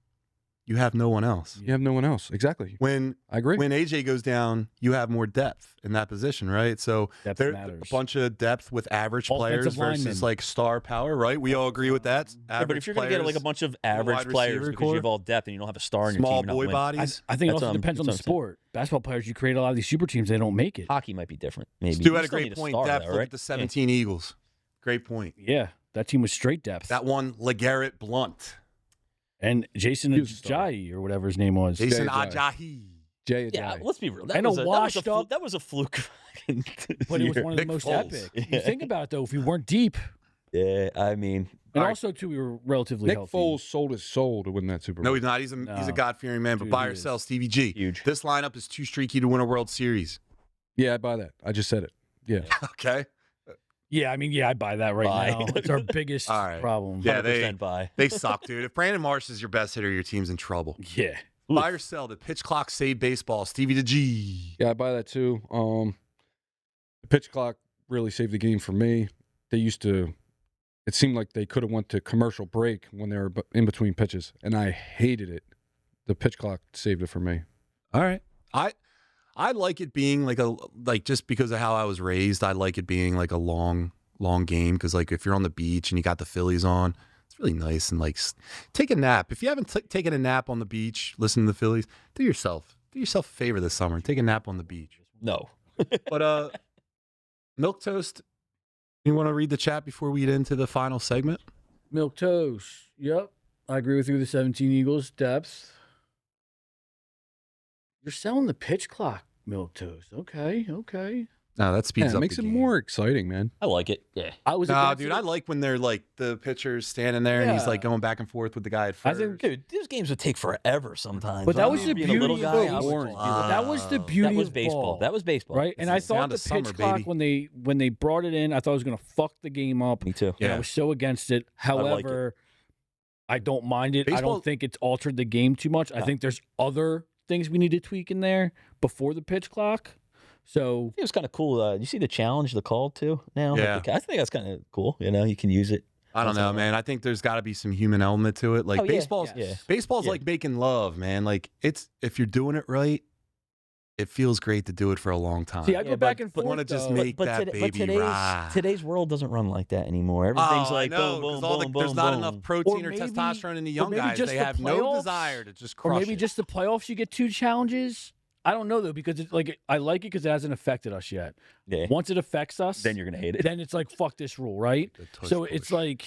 you have no one else. You have no one else. Exactly. When I agree. When AJ goes down, you have more depth in that position, right? So Depth there's matters. a bunch of depth with average Offensive players versus linemen. like star power, right? We all agree with that. Yeah, but if you're going to get like a bunch of average wide players receiver because you have core, all depth and you don't have a star in your small team, you're not boy winning. bodies. I think it That's also depends on the that's what I'm sport. Basketball players, you create a lot of these super teams, they don't make it. Hockey might be different. Maybe. Stu You had a still great need point. star, Depth. though, Look right? at the 17 Eagles. Great point. Yeah, that team was straight depth. That one, LeGarrette Blunt, And Jason Huge star. Ajayi or whatever his name was. Jason Ajayi. Ajayi. Jay Yeah, Ajayi. let's be real. And a washed up- that was a fluke. But it was one of the Nick most Foles. epic. You think about it, though, if we weren't deep. Yeah, I mean, And All right. also, too, we were relatively Nick healthy. Foles sold his soul to win that Super Bowl. No, he's not. He's a No. God-fearing man. But Dude, buy he or is. sell, Stevie G. Huge. This lineup is too streaky to win a World Series. Yeah, I buy that. I just said it. Yeah. Okay. Yeah, I mean, I'd buy that right Buy. now. It's our biggest All right. problem. Yeah, 100% buy. They suck, dude. If Brandon Marsh is your best hitter, your team's in trouble. Yeah. Buy or sell, the pitch clock saved baseball. Stevie the G. Yeah, I buy that too. The pitch clock really saved the game for me. They used to. It seemed like they could have went to commercial break when they were in between pitches, and I hated it. The pitch clock saved it for me. All right. I like it being like just because of how I was raised, I like it being like a long game because like if you're on the beach and you got the Phillies on, it's really nice and like take a nap. If you haven't taken a nap on the beach, listen to the Phillies, do yourself a favor this summer. Take a nap on the beach. No. But Milk Toast, you want to read the chat before we get into the final segment? Milk toast. Yep. I agree with you. The 17 Eagles, depth. You're selling the pitch clock, Milk toast. Okay. No, that speeds Yeah, it up makes the it game. more exciting, man. I like it. Yeah. I was Nah, against dude, it. I like when they're like the pitcher's standing there and he's Yeah. like going back and forth with the guy at I first. think- Dude, these games would take forever sometimes. But that I'm was the being a little beauty guy. of I would- boring. that was the beauty That was of baseball. ball. That was baseball. Right, and I It's the thought sound the of pitch summer, clock baby. when they brought it in, I thought it was going to fuck the game up. Me too. And I Yeah. was so against it. like it. However, I don't mind it. I Baseball- don't think it's altered the game too much. I think there's other things we need to tweak in there before the pitch clock. So It was kind of cool. You see the challenge, the call too now? Yeah. I think that's kind of cool. You can use it. I don't know, man. I think there's got to be some human element to it. Like Oh, yeah, baseball's yeah. baseball's Yeah. like making love, man. Like if you're doing it right, it feels great to do it for a long time. see, I Yeah, go back and but forth. wanna just though. make that baby ride. today's world doesn't run like that anymore. Everything's Oh, like I know, boom, 'cause boom, all the- boom, there's boom, not boom. enough protein or, maybe- testosterone in the or young maybe guys. just They the have no playoffs, desire to just or crush maybe it. just the playoffs. You get 2 challenges. I don't know though because it's like I like it because it hasn't affected us yet. Yeah. Once it affects us, Then you're gonna hate it. then it's like fuck this rule, right? The tush So push. it's like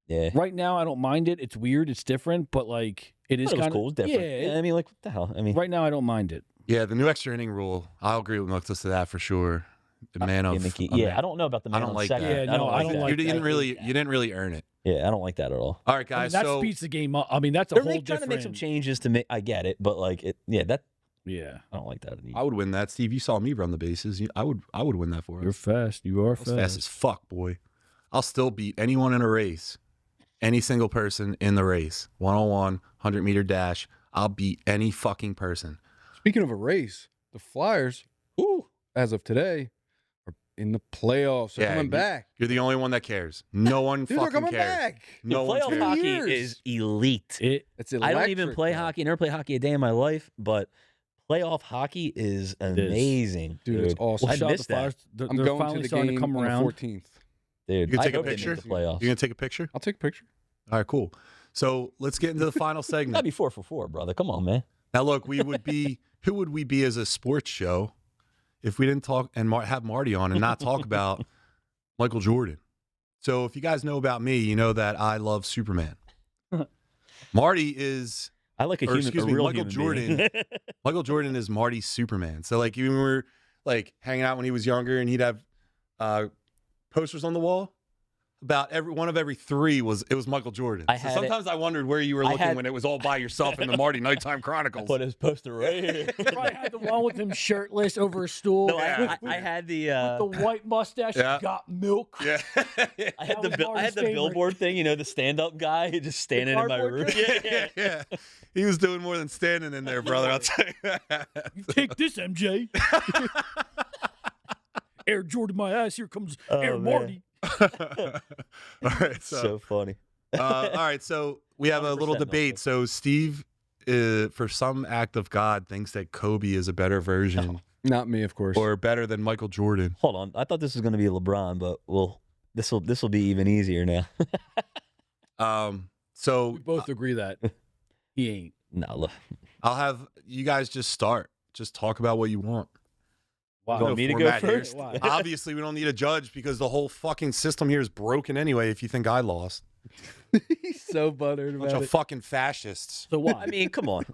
Yeah. right now I don't mind it. It's weird, it's different, but like it is It was kind cool. of It's different. Yeah, I mean, like what the hell? I mean, right now I don't mind it. Yeah, the new extra inning rule. I'll agree with Muktas to that for sure. The man of gimmicky. a Yeah, man. I don't know about the I man don't on like second. that. Yeah, no, I don't that. like you that. didn't really earn it. Yeah, I don't like that at all. All right, I mean, guys. that so speeds the game up. I mean, that's a They're whole trying different. to make some changes to make. I get it, but like it. Yeah, that Yeah, I don't like that. I would win that, Steve. You saw me run the bases. I would win that for us. you're fast. You are I was fast as fuck, boy. I'll still beat anyone in a race. Any single person in the race. 1-on-1, 100-meter dash. I'll beat any fucking person. Speaking of a race, the Flyers, as of today, are in the playoffs. They're Yeah, coming you- back. You're the only one that cares. No one Dude, they're fucking coming cares. back. No one playoff cares. hockey Years. is elite. It's I don't even electric, play though. hockey. Never played hockey a day in my life, but playoff hockey is amazing, Dude, it's awesome. Well, I shout out missed the that. Flyers. They're I'm going finally to the starting game to come on around. the 14th. dude. You can I take a hope they picture? make the playoffs. You gonna take a picture? I'll take a picture. All right, cool. So let's get into the final That'd segment. be 4-for-4, brother. Come on, man. Now, look, we would be who would we be as a sports show if we didn't talk and have Marty on and not talk about Michael Jordan? So, if you guys know about me, you know that I love Superman. Marty is I like a or human. excuse a me, real Michael human being. Michael Jordan is Marty's Superman. So, like, even when we were like hanging out when he was younger, and he'd have posters on the wall. About every 3 was Michael Jordan. I So had sometimes I wondered where you were I looking had- when it was all by yourself in the Marty Nighttime Chronicles. Put his poster right here. Probably had the one with him shirtless over a stool. No, Yeah. I had the. With the white mustache. Yeah. Got milk. Yeah. I That had was the Marty's favorite. billboard thing, the stand-up guy just standing in my cardboard room. thing? Yeah. He was doing more than standing in there, brother. I'll tell you. You take this, MJ. Air Jordan my ass. Here comes Air man. Marty. All right, So funny. all right, so we have a little 100% debate. So Steve, for some act of God, thinks that Kobe is a better version Not me, of course. or better than Michael Jordan. Hold on. I thought this was going to be LeBron, but this will be even easier now. So We both agree that he ain't. No, look. I'll have you guys just start. Just talk about what you want. Wow. You want me to go format here. first? Why? Obviously, we don't need a judge because the whole fucking system here is broken anyway. If you think I lost, He's so buttered bunch about of it. fucking fascists. So why? I mean, come on.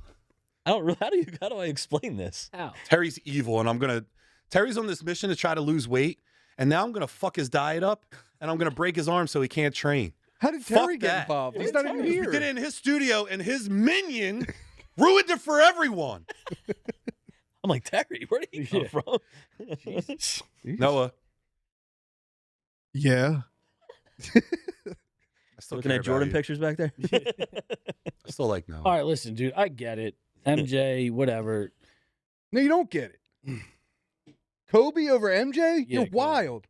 I don't. How do I explain this? How? Terry's evil, and Terry's on this mission to try to lose weight, and now I'm gonna fuck his diet up, and I'm gonna break his arm so he can't train. How did Fuck Terry get that. involved? He's not even We here. did it in his studio, and his minion ruined it for everyone. I'm like, Terry, where did he come Yeah. from? Jesus. Noah, Yeah. I still Looking care at Jordan about you. pictures back there. I still like Noah. All right, listen, dude. I get it. MJ, whatever. No, you don't get it. Kobe over MJ? Yeah, You're Kobe. wild.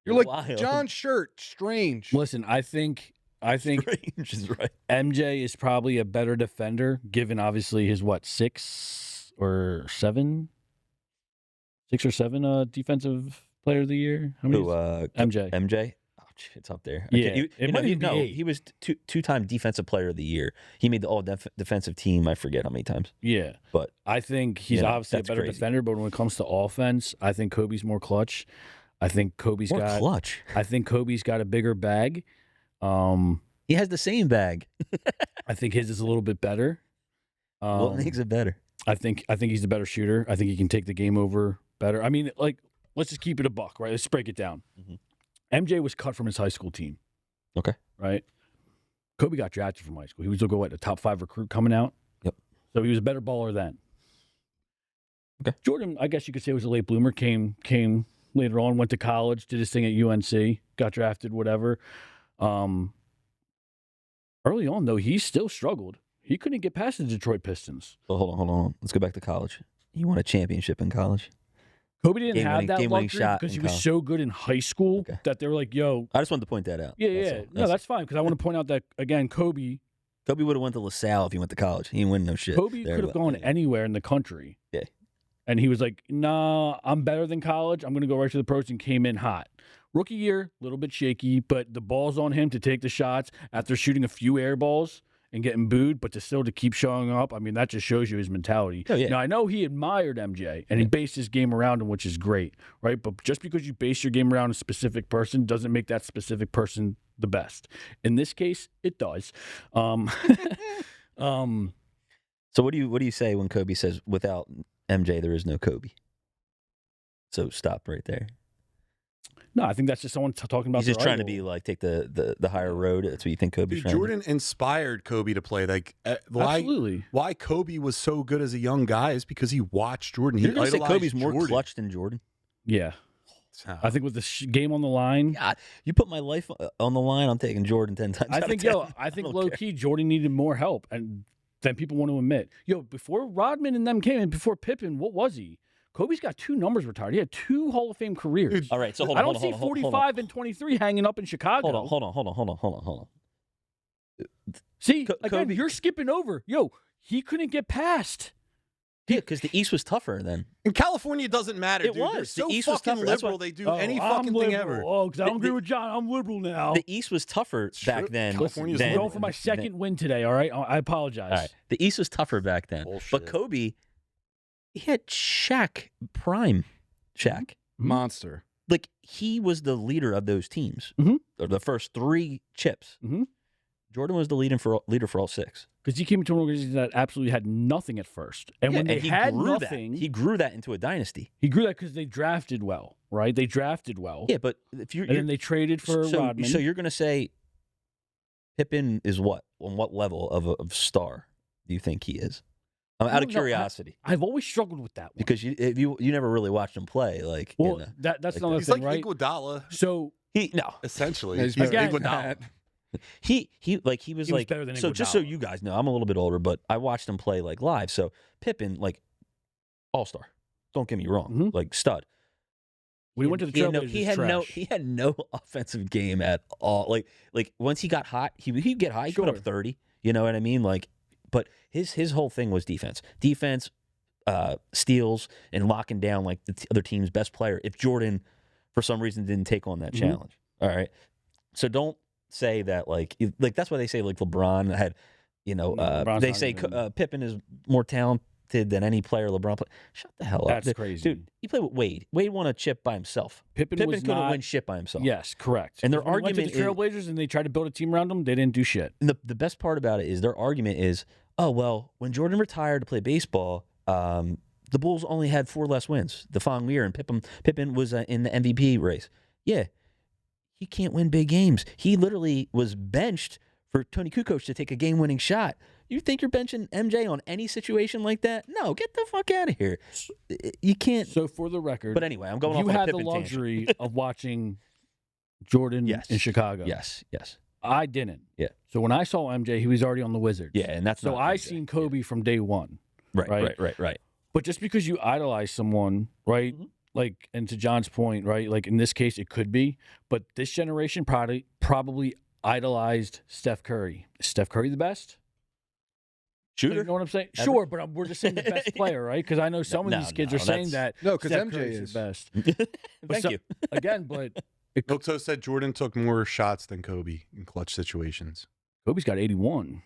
You're You're like wild. John Shirt, strange. Listen, I think Strange is right. MJ is probably a better defender, given obviously his 6 or 7 defensive player of the year. How many? Who? MJ. MJ. Oh, it's up there. Yeah, it might he, even be no, 8. he was two-time defensive player of the year. He made the all defensive team. I forget how many times. Yeah, But I think he's Yeah, obviously a that's better crazy. defender. But when it comes to offense, I think Kobe's more clutch. I think Kobe's more got. clutch. I think Kobe's got a bigger bag. He has the same bag. I think his is a little bit better. What makes it better? I think he's the better shooter. I think he can take the game over better. I mean, like, let's just keep it a buck, right? Let's break it down. Mhm. MJ was cut from his high school team. Okay. Right? Kobe got drafted from high school. He was a top 5 recruit coming out. Yep. So he was a better baller then. Okay. Jordan, I guess you could say, was a late bloomer. Came later on, went to college, did his thing at UNC, got drafted, whatever. Early on, though, he still struggled. He couldn't get past the Detroit Pistons. Oh, hold on. Let's go back to college. He won a championship in college. Kobe didn't have that game-winning luxury shot because he in was college. so good in high school that they were like, yo. I just wanted to point that out. Yeah. No, that's fine because I want to point out that, again, Kobe would have went to LaSalle if he went to college. He didn't win no shit. Kobe could have gone anywhere in the country. Yeah. And he was like, nah, I'm better than college. I'm going to go right to the pros and came in hot. Rookie year, a little bit shaky, but the ball's on him to take the shots after shooting a few air balls and getting booed, but to keep showing up. I mean, that just shows you his mentality. Oh, yeah. Now, I know he admired MJ, and he based his game around him, which is great, right? But just because you base your game around a specific person doesn't make that specific person the best. In this case, it does. So what do you say when Kobe says, without MJ, there is no Kobe? So stop right there. No, I think that's just someone talking about. He's just trying to be like take the higher road. That's what you think Kobe's trying Jordan inspired Kobe to play. Like absolutely. Why Kobe was so good as a young guy is because he watched Jordan. You're going to say Kobe's more Jordan. clutch than Jordan? Yeah. I think with the game on the line. God, you put my life on the line, I'm taking Jordan 10 times. I think low key Jordan needed more help and than people want to admit. Before Rodman and them came in, before Pippen, what was he? Kobe's got 2 numbers retired. He had 2 Hall of Fame careers. All right, so hold on. I don't see 45 and 23 hanging up in Chicago. Hold on. See, again, you're skipping over. He couldn't get past. Yeah, because the East was tougher then. In California, it doesn't matter, It dude. was. They're so The East was fucking tougher. That's liberal. why- They do any fucking thing ever. Oh, because I don't agree with John. I'm liberal now. The East was tougher back then. California's I'm liberal. going for my second win today, all right? I apologize. All right. The East was tougher back then. Bullshit. But Kobe, he had Shaq, prime Shaq. Monster. Like, he was the leader of those teams. Mhm. Or the first 3 chips. Mhm. Jordan was the leader for all 6. Because he came into an organization that absolutely had nothing at first. And when they he had grew nothing, he grew that into a dynasty. he grew that because they drafted well, right? They drafted well. Yeah, but if you're, And then they traded for Rodman. So you're going to say Pippen is what? On what level of star do you think he is? Out of curiosity. I've always struggled with that one. Because you never really watched him play. Like, Well, you know, that's like another He's thing, like right? Iguodala, So essentially. Yeah, he's He's better than Iguodala. that. he was He was like better than so. Just so Iguodala. you guys know, I'm a little bit older, but I watched him play like live. So Pippen, like all-star. Don't get me wrong, Mhm. like stud. we went to the Trailblazers. He had no offensive game at all. Like once he got hot, he'd get hot. He put up Sure. 30. You know what I mean? Like, but his whole thing was defense, steals, and locking down like the other team's best player. If Jordan, for some reason, didn't take on that Mhm. challenge, all right. So don't say that like that's why they say like LeBron had, LeBron's they not say even- Pippen is more talented than any player LeBron played. Shut the hell up. That's Dude, crazy. Dude, he played with Wade. Wade won a chip by himself. Pippen was couldn't not. win shit by himself. Yes, correct. And their When we went argument to the Trailblazers and they tried to build a team around them, they didn't do shit. And the best part about it is their argument is, oh, well, when Jordan retired to play baseball, the Bulls only had 4 less wins the following year, and Pippen was in the MVP race. Yeah, he can't win big games. He literally was benched for Tony Kukoc to take a game-winning shot. You think you're benching MJ on any situation like that? No, get the fuck out of here. You can't. So for the record, But anyway, I'm going you off on a had the Pippen tangent. luxury of watching Jordan Yes. in Chicago. Yes. I didn't. Yeah. So when I saw MJ, he was already on the Wizards. Yeah, and that's So not I MJ. seen Kobe from day one. Right. But just because you idolize someone, right? Mhm. Like, and to John's point, right? Like in this case, it could be, but this generation probably idolized Steph Curry. Is Steph Curry the best? Shooter? You know what I'm saying? Ever? Sure, but we're just saying the best player, right? Because I know some of these kids are saying that. No, because Steph MJ Curry's is. the best. Thank so- you. Again, but Milto said Jordan took more shots than Kobe in clutch situations. Kobe's got 81.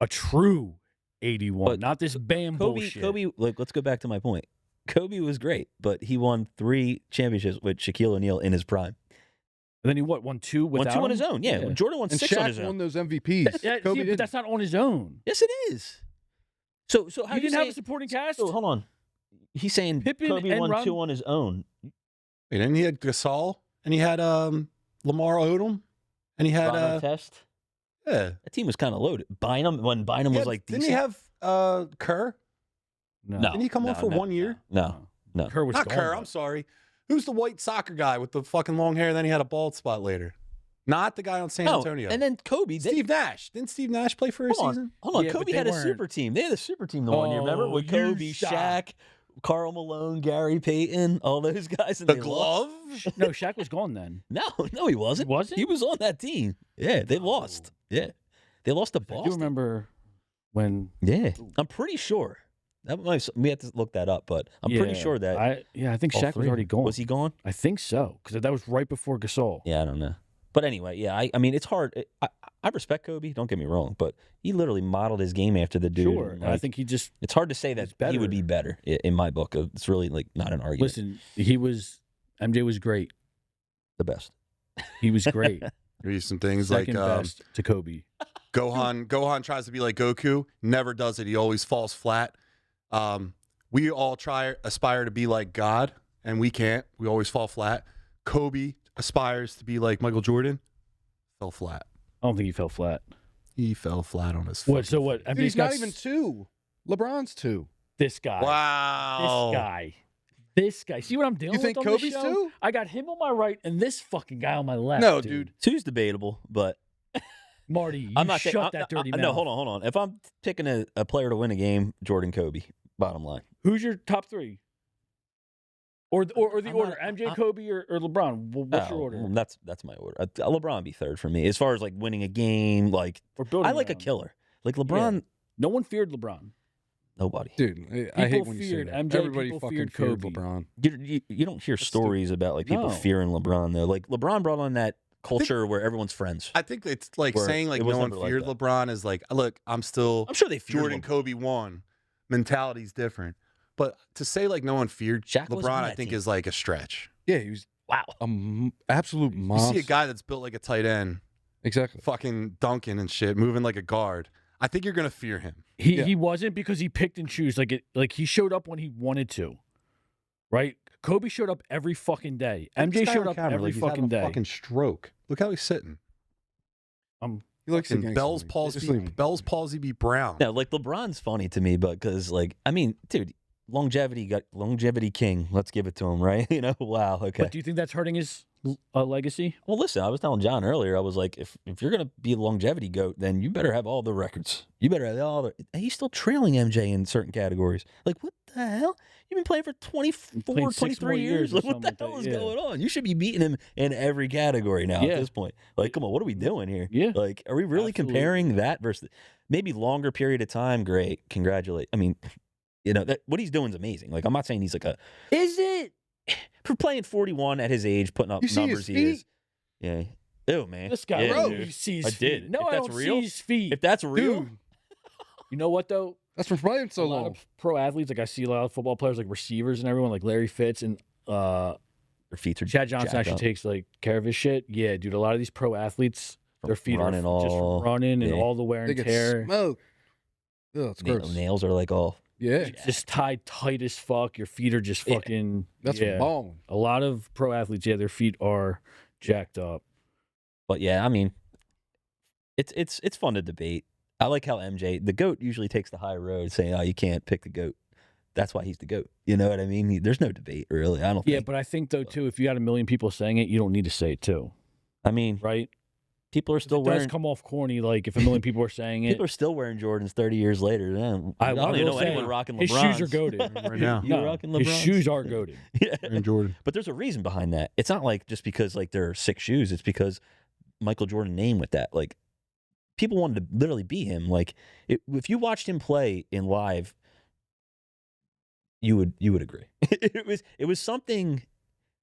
A true 81, But not this Bam bullshit. Kobe, like, let's go back to my point. Kobe was great, but he won 3 championships with Shaquille O'Neal in his prime. And then he won 2 Won without 2 on him? his own, yeah. Jordan won And 6 on Shaq his won own. those MVPs. Yeah, Kobe see, but didn't. that's not on his own. Yes, it is. So how He you didn't have say- a supporting cast. So hold on. He's saying Pippen Kobe and won Ron- 2 on his own. And then he had Gasol, and he had Lamar Odom, and he had Ron Artest. yeah. That team was kind of loaded. Bynum, when Bynum was like didn't decent. he have Kerr? No. Didn't he come on for 1 year? No. Kerr was Not gone, Kerr. though. I'm sorry. Who's the white soccer guy with the fucking long hair? And then he had a bald spot later. Not the guy on San Antonio. And then Kobe. Steve Nash. Didn't Steve Nash play for a season? Hold on. Yeah, but Kobe they had a weren't- super team. They had a super team the one year. Remember with you Kobe, stop. Shaq, Karl Malone, Gary Payton, all those guys. And The they glove? No, Shaq was gone then. lost. No, he wasn't. Wasn't? He was on that team. Yeah, they lost. Yeah, they lost to I Boston. do remember when. Yeah, I'm pretty sure. We have to look that up, but I'm pretty sure that. I think all Shaq three was already gone. Was he gone? I think so, because that was right before Gasol. Yeah, I don't know. But anyway, yeah, I mean, it's hard. I respect Kobe. Don't get me wrong, but he literally modeled his game after the dude. Sure, and, and I like, think he just it's hard to say that he would be better in my book. It's really like not an argument. listen. MJ was great. The best. He was great. There's some things Second like best to Kobe. Gohan tries to be like Goku, never does it. He always falls flat. We all aspire to be like God, and we can't. We always fall flat. Kobe aspires to be like Michael Jordan, fell flat. I don't think he fell flat. He fell flat on his What? So fucking what? face. Dude, he's not even 2. LeBron's 2. This guy. Wow. This guy. See what I'm dealing You think with on this Kobe's show? 2? I got him on my right and this fucking guy on my left. No, dude. Two's debatable, but Marty, you I'm not shut saying, that dirty mouth. No, hold on. If I'm picking a player to win a game, Jordan, Kobe. Bottom line. Who's your top 3? Or the I'm order, not- MJ, Kobe, or LeBron? What's your order? That's my order. LeBron would be third for me as far as like winning a game. Like Or building I like a around? killer. Like LeBron, No one feared LeBron. nobody. Dude, I hate People when you say feared that. MJ, Everybody people fucking feared feared Kobe. LeBron. You don't hear stories about like people No. fearing LeBron though. Like LeBron brought on that culture where everyone's friends. I think it's like Where saying like it was no one never like feared that. LeBron is like, look, I'm still I'm sure they feared Jordan, LeBron. Kobe won. Mentality's different. But to say like no one feared Shaq wasn't LeBron, on I that think team. is like a stretch. Yeah, he was Wow. absolute You monster. see a guy that's built like a tight end, Exactly. fucking dunking and shit, moving like a guard. I think you're gonna fear him. He wasn't because he picked and choose. Like he showed up when he wanted to. Right? Kobe showed up every fucking day. This MJ guy showed on up camera, every like he's having fucking a day. Fucking stroke. Look how he's sitting. He looks And like Bell's palsy be brown. No, like LeBron's funny to me, but because like I mean, dude, longevity king. Let's give it to him, right? You know, wow. Okay. But do you think that's hurting his legacy? Well, listen, I was telling John earlier, I was like, if you're going to be a longevity GOAT, then you better have all the records. You better have all the. And he's still trailing MJ in certain categories. Like, what the hell? You've been playing for 24, played 6 more 23 years years. or Like, what the something like hell is that, yeah. going on? You should be beating him in every category now Yeah. at this point. Like, come on, what are we doing here? Yeah. Like, are we really Absolutely. comparing that versus maybe longer period of time? Great. Congratulate. I mean, you know, what he's doing is amazing. Like, I'm not saying he's like Is it? for playing 41 at his age, putting up You see his numbers he feet? is. Yeah. Ew, man. This guy, Yeah, bro, dude. you see his I feet. did. No, If I that's don't real- see his feet. If that's real, Dude, You know what though? that's from playing so a lot long. of pro athletes, like I see a lot of football players, like receivers and everyone, like Larry Fitz and their feet are Chad Johnson jacked actually up takes like care of his shit. Yeah, dude, a lot of these pro athletes, their feet are running just all- from running and yeah. all the wear They and get tear. smoked. Ugh, it's gross. nails are like all. Yeah, Just tied tight as fuck. Your feet are just Yeah. fucking. that's yeah. balling. A lot of pro athletes, yeah, their feet are jacked up. But yeah, I mean, it's fun to debate. I like how MJ, the GOAT, usually takes the high road, saying, "Oh, you can't pick the GOAT." That's why he's the GOAT. You know what I mean? There's no debate, really. I don't Yeah, think. but I think though too, if you got a million people saying it, you don't need to say it too, I mean, right? people are still It does wearing. come off corny, like if a million people are saying it. People are still wearing Jordans 30 years later. I don't even will know say, anyone rocking his LeBrons. shoes are goated. Right now. You're No, rocking his LeBrons? shoes are goated. Yeah. And Jordan. But there's a reason behind that. It's not like just because like there are 6 shoes. It's because Michael Jordan named with that. Like people wanted to literally be him. Like if you watched him play in live, you would agree. it was something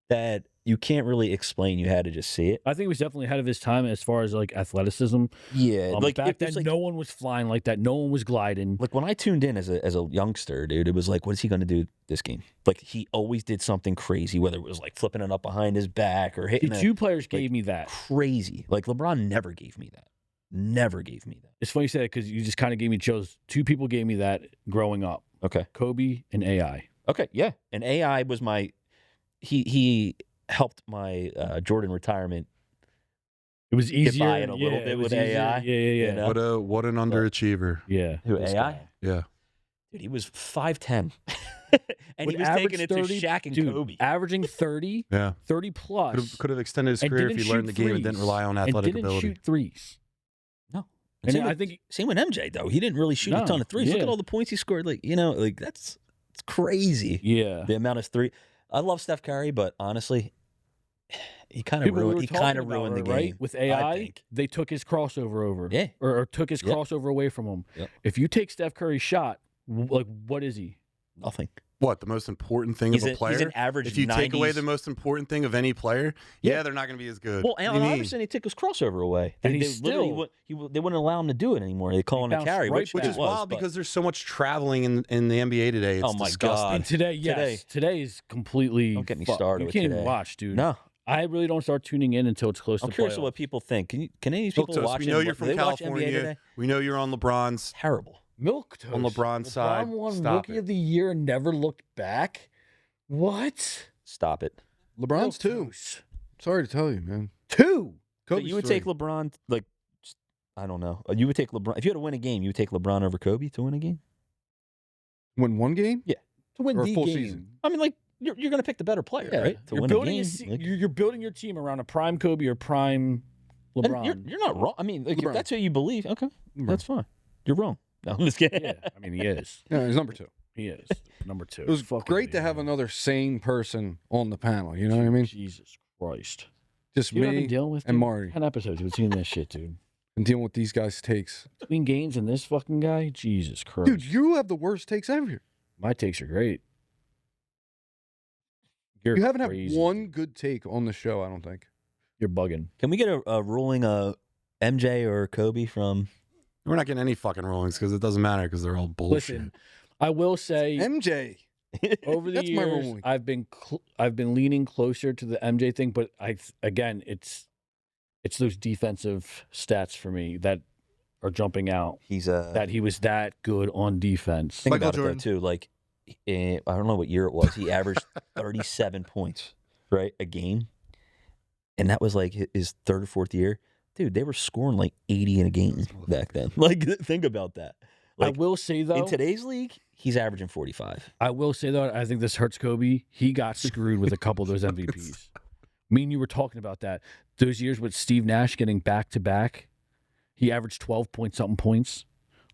that you can't really explain. You had to just see it. I think he was definitely ahead of his time as far as like athleticism. Yeah, Back then, no one was flying like that. No one was gliding. Like when I tuned in as a youngster, dude, it was like, what is he going to do this game? Like he always did something crazy, whether it was like flipping it up behind his back or The hitting two players gave like, me that. crazy. Like LeBron never gave me that. Never gave me that. It's funny you say that because you just kind of gave me chills. Two people gave me that growing up: Okay. Kobe and AI. Okay. Yeah. And AI was my. He helped my Jordan retirement. It was easier. by it a little bit it was with easier. AI, Yeah, yeah, you know? What an underachiever. yeah. Who This AI? guy. Yeah. Dude, he was 5'10", and would he was average taking it to 30 Shaq and dude, Kobe. averaging 30, Yeah. 30 plus. Could have extended his and career if didn't he learned the shoot game and didn't threes, rely on and athletic didn't ability. shoot threes. No. And same I with, think same with MJ though. He didn't really shoot a ton of threes. Look yeah. at all the points he scored. Like it's crazy. yeah. The amount of three. I love Steph Curry, but honestly, he kind of People we ruined. were He talking kind of about ruined the her, game, right? With I AI, think. they took his crossover over. Yeah. Or took his Yep. crossover away from him. Yep. If you take Steph Curry's shot, like what is he? Nothing. What, the most important thing He's of a player? He's an average. If you 90s. take away the most important thing of any player, Yeah. they're not going to be as good. Well, What do you Allen mean? Iverson, they took his crossover away. And they he's literally still- they wouldn't allow him to do it anymore. They call him a bounced carry, right which back. Which is it was, wild but- because there's so much traveling in the NBA today. It's Oh, my disgusting. God. And today, yes. Today is completely Don't get me fucked. started You with can't today. even watch, dude. No, I really don't start tuning in until it's close I'm to curious playoffs. of what people think. Can any of these Milk people Toast, watch? we know it? you're Do from they watch NBA California. today? We know you're on LeBron's. Terrible. Milk Toast. On LeBron's side, LeBron won stop Rookie it. of the Year and never looked back. What? Stop it. LeBron's Milk two. Toast. Sorry to tell you, man. 2. So Kobe's you would three. take LeBron, like, I don't know. You would take LeBron if you had to win a game. You would take LeBron over Kobe to win a game. Win one game? Yeah, To win Or a the full game. season? I mean, like you're going to pick the better player, Yeah. right? To You're win building a game. Like- you're building your team around a prime Kobe or prime and LeBron. you're not wrong. I mean, like, if LeBron. that's who you believe, okay, LeBron. that's fine. You're wrong. No, I'm just kidding. Yeah, I mean he is. Yeah, he's number 2. He is number 2. It was great to have another sane person on the panel. You know what I mean? Jesus Christ. Just You know what I've been me dealing with, and dude? Marty 10 episodes between this shit, dude. and dealing with these guys' takes. Between games and this fucking guy, Jesus Christ. Dude, you have the worst takes ever. My takes are great. You're You haven't crazy, had one dude. good take on the show, I don't think. You're bugging. Can we get a ruling MJ or Kobe from? We're not getting any fucking rulings because it doesn't matter because they're all bullshit. Listen, I will say MJ. over the That's my years ruling. I've been leaning closer to the MJ thing, but again it's those defensive stats for me that are jumping out. He's That he was that good on defense. Think Michael about Jordan. it though, too. Like, I don't know what year it was. He averaged 37 points, right, a game, and that was like his third or fourth year. Dude, they were scoring like 80 in a game back then. Like, think about that. I Like, will say though, in today's league, he's averaging 45. I will say though, I think this hurts Kobe. He got screwed with a couple of those MVPs. Me and you were talking about that. Those years with Steve Nash getting back to back, he averaged 12 point something points.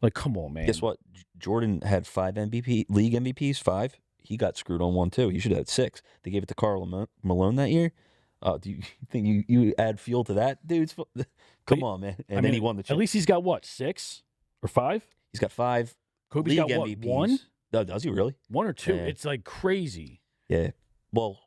Like, come on, man. Guess what? Jordan had 5 league MVPs, 5. He got screwed on 1 too. He should have had 6. They gave it to Karl Malone that year. Do you think you add fuel to that, dude? Come on, man. And then he won the At chip. least he's got what, 6 or 5? He's got 5 Kobe's league got what, MVPs. 1? No, does he really? 1 or 2? Yeah. It's like crazy. Yeah. Well,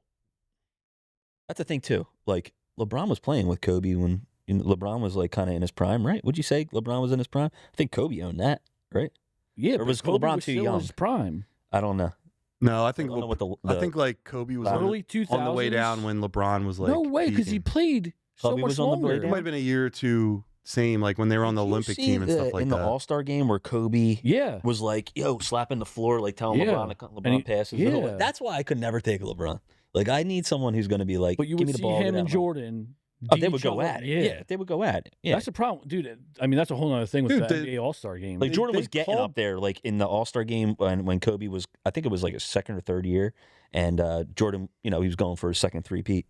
that's the thing too. Like, LeBron was playing with Kobe when LeBron was like kind of in his prime, right? Would you say LeBron was in his prime? I think Kobe owned that, right? Yeah, Or but was Kobe LeBron was too still in young? his prime. I don't know. No, I think I don't know what the I think like Kobe was Early 2000s. on the way down when LeBron was like no way, because he peaking. played so Kobe much was on the way longer. It down? might have been a year or two same, like when they were on the Did you Olympic see team and stuff like in that. the All-Star game where Kobe Yeah. was like, yo, slapping the floor, like telling Yeah. LeBron to cut And LeBron he- passes. yeah. That's why I could never take LeBron. Like, I need someone who's going to be like, But you give would me the see ball. him get and out. Jordan. Oh, beat they would each go other. at it. Yeah. Yeah, they would go at it. Yeah. That's the problem, dude. I mean, that's a whole other thing with Dude, the the- NBA All-Star game. Like, Jordan they was getting called- up there, like, in the All-Star game when Kobe was, I think it was like his second or third year. And Jordan, he was going for his second three-peat.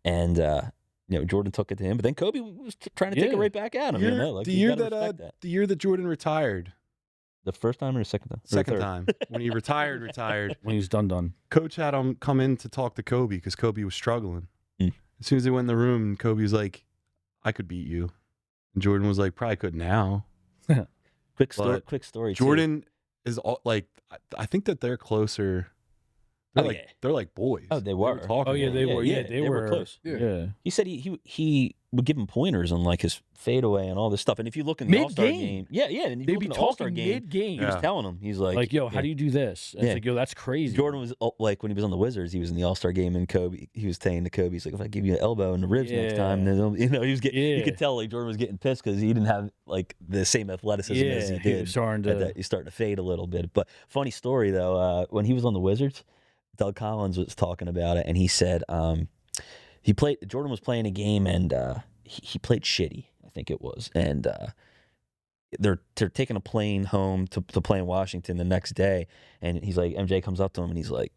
And, Jordan took it to him. But then Kobe was trying to take it Yeah. right back at him. Like, the you year gotta that respect that. the year that Jordan retired, The first time or the second time? Or the second third? time when he retired, when he's done. coach had him come in to talk to Kobe because Kobe was struggling. Mm. As soon as they went in the room, Kobe was like, "I could beat you," and Jordan was like, "Probably could now." Quick story. But Quick story. too. Jordan is all, like, I think that they're closer. They're Oh, like yeah. they're like boys. Oh, they were. talking Oh, yeah, about they it. were. Yeah, they were close. Yeah. He said he would give him pointers on like his fadeaway and all this stuff. And if you look in the All-Star Mid-game. game, yeah, and if you They'd look be in the All-Star talking game, mid-game. he was Yeah. telling him, he's like, Like, how do you do this? And Yeah. it's like, yo, that's crazy. Jordan was like when he was on the Wizards, he was in the All-Star game, and Kobe, he was saying to Kobe, he's like, if I give you an elbow in the ribs next time, Yeah. then he was getting, you Yeah. could tell like Jordan was getting pissed because he didn't have like the same athleticism as he he did. was starting At to. that, he's starting to fade a little bit. But funny story though, when he was on the Wizards, Doug Collins was talking about it, and he said Jordan was playing a game, and he played shitty, I think it was, and they're taking a plane home to play in Washington the next day, and he's like, MJ comes up to him and he's like,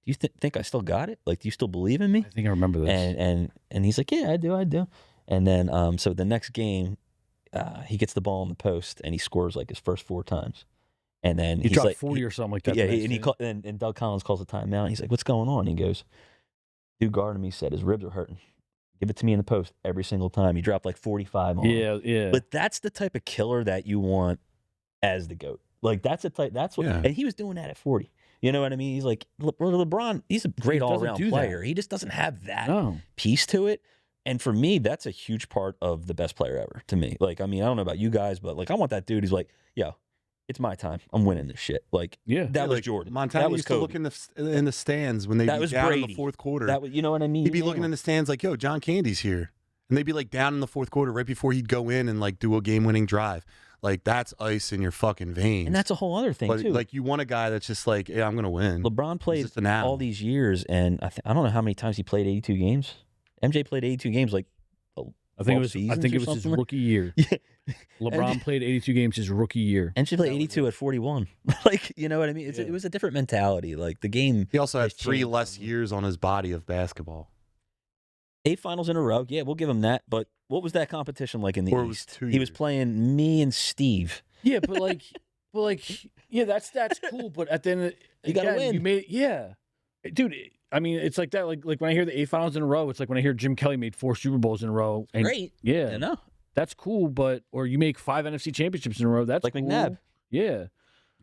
"Do you think I still got it? Like, do you still believe in me?" I think I remember this. And he's like, "Yeah, I do." And then so the next game, he gets the ball in the post and he scores like his first 4 times, and then he he's dropped like 40 or something like that. Yeah, and Doug Collins calls a timeout. He's like, "What's going on?" He goes, "Dude guarding me said his ribs are hurting. Give it to me in the post every single time." He dropped like 45 on him. Yeah. But that's the type of killer that you want as the GOAT. Like, that's what, and he was doing that at 40. You know what I mean? He's like, LeBron, he's a great all-around player. He just doesn't have that piece to it. And for me, that's a huge part of the best player ever to me. Like, I mean, I don't know about you guys, but like, I want that dude who's like, yo, it's my time. I'm winning this shit. Like, that was Jordan. Montana that was used Kobe. to look in the stands when they'd be down Brady. in the fourth quarter. That was, you know what I mean? He'd be looking in the stands like, yo, John Candy's here. And they'd be like down in the fourth quarter right before he'd go in and like do a game-winning drive. Like, that's ice in your fucking veins. And that's a whole other thing, too. Like, you want a guy that's just like, yeah, I'm going to win. LeBron played all these years, and I don't know how many times he played 82 games. MJ played 82 games like I think it was his rookie year. Yeah. LeBron played 82 games his rookie year. And she played 82 at 41. Like, you know what I mean? It was a different mentality. Like, the game. He also had 3 less years on his body of basketball. 8 finals in a row. Yeah, we'll give him that. But what was that competition like in the East? He was playing me and Steve. Yeah, but yeah, that's cool. But at the end of you got to win. You made dude. I mean, it's like that. Like when I hear the 8 finals in a row, it's like when I hear Jim Kelly made 4 Super Bowls in a row. And, great. Yeah, I know. That's cool. But or you make 5 NFC championships in a row. That's like cool. McNabb. Yeah.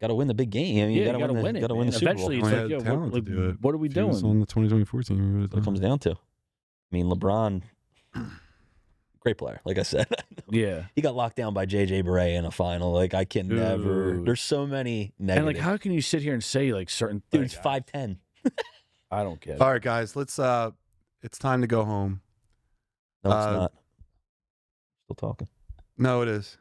Got to win the big game. I mean, you got to win it. Got to win the Super Bowl. Eventually, it's like, what are we doing? On the 2024 team. That's what it comes down to. I mean, LeBron, great player. Like I said, yeah, he got locked down by JJ Barea in a final. Like, I can never. There's so many negatives. And like, how can you sit here and say like certain dude's 5'10"? I don't get it. All right, guys, let's. It's time to go home. No, it's not. Still talking. No, it is.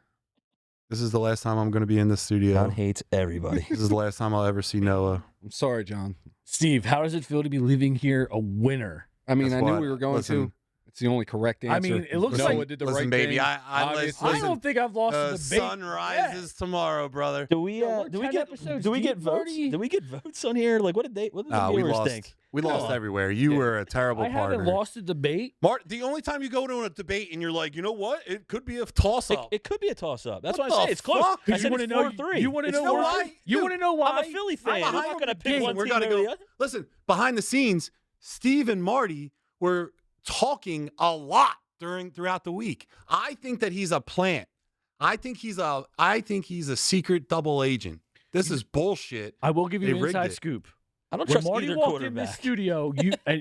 This is the last time I'm going to be in the studio. John hates everybody. This is the last time I'll ever see Noah. I'm sorry, John. Steve, how does it feel to be leaving here a winner? I mean, That's I knew what- we were going listen. to. It's the only correct answer. I mean, it looks Noah like- did the Listen, right baby, thing. I don't think I've lost The the debate. sun rises tomorrow, brother. Do we? we're Do we 10 get? episodes Do we get deep, votes? Marty. Do we get votes on here? Like, what did the We viewers lost. think? We lost everywhere. You were a terrible I partner. haven't lost a debate. Mark, the only time you go to a debate and you're like, you know what? It could be a toss-up. It could be a toss-up. That's What why I the say it's close. fuck? I You said want to it's know? 4-3. You want to It's know 4-3. why? You want to know why? I'm a Philly fan. I'm not going to pick one We're team gonna over the go. other. Listen, behind the scenes, Steve and Marty were talking a lot throughout the week. I think that he's a plant. I think he's a secret double agent. This is bullshit. I will give you They an rigged inside it. scoop. I don't When trust Marty either walked in the quarterback. studio,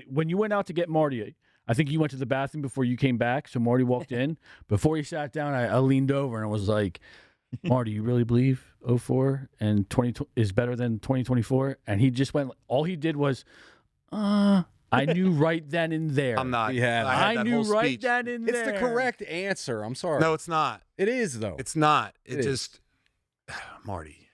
when you went out to get Marty, I think you went to the bathroom before you came back. So Marty walked in. Before he sat down, I leaned over and I was like, Marty, you really believe 04 and 20 is better than 2024? And he just went, all he did was, I knew right then and there. I'm not. Yeah, I had I that knew whole right speech. then and It's there. the correct answer. I'm sorry. No, it's not. It is, though. It's not. It It is. just Marty.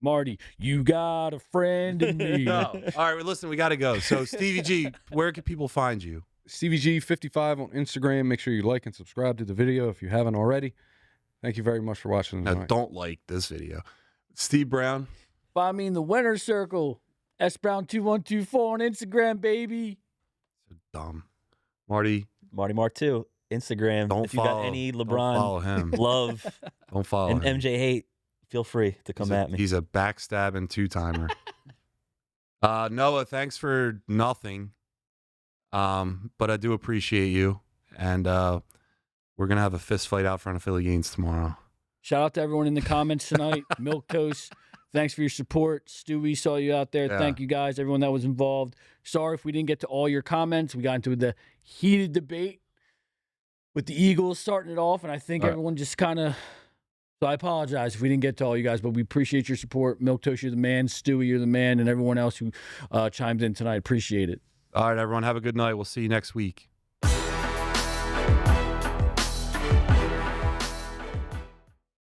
Marty, you got a friend in me. No. All right, well, listen, we got to go. So, Stevie G, where can people find you? Stevie G 55 on Instagram. Make sure you like and subscribe to the video if you haven't already. Thank you very much for watching Now, tonight. don't like this video. Steve Brown. Find me in the winner's circle. SBrown2124 on Instagram, baby. So dumb. Marty, Marty Mark 2, Instagram. don't if you follow. got any Don't follow LeBron him. love Don't follow and him. MJ hate, feel free to come at me. He's a backstabbing 2-timer. Noah, thanks for nothing. But I do appreciate you. And we're going to have a fist fight out front of Philly Gaines tomorrow. Shout out to everyone in the comments tonight. Milk Toast, thanks for your support. Stewie, saw you out there. Yeah. Thank you guys, everyone that was involved. Sorry if we didn't get to all your comments. We got into the heated debate with the Eagles starting it off, and I think All right. everyone just kind of. So I apologize if we didn't get to all you guys, but we appreciate your support. Milk Toast, you're the man. Stewie, you're the man, and everyone else who chimed in tonight. Appreciate it. All right, everyone. Have a good night. We'll see you next week.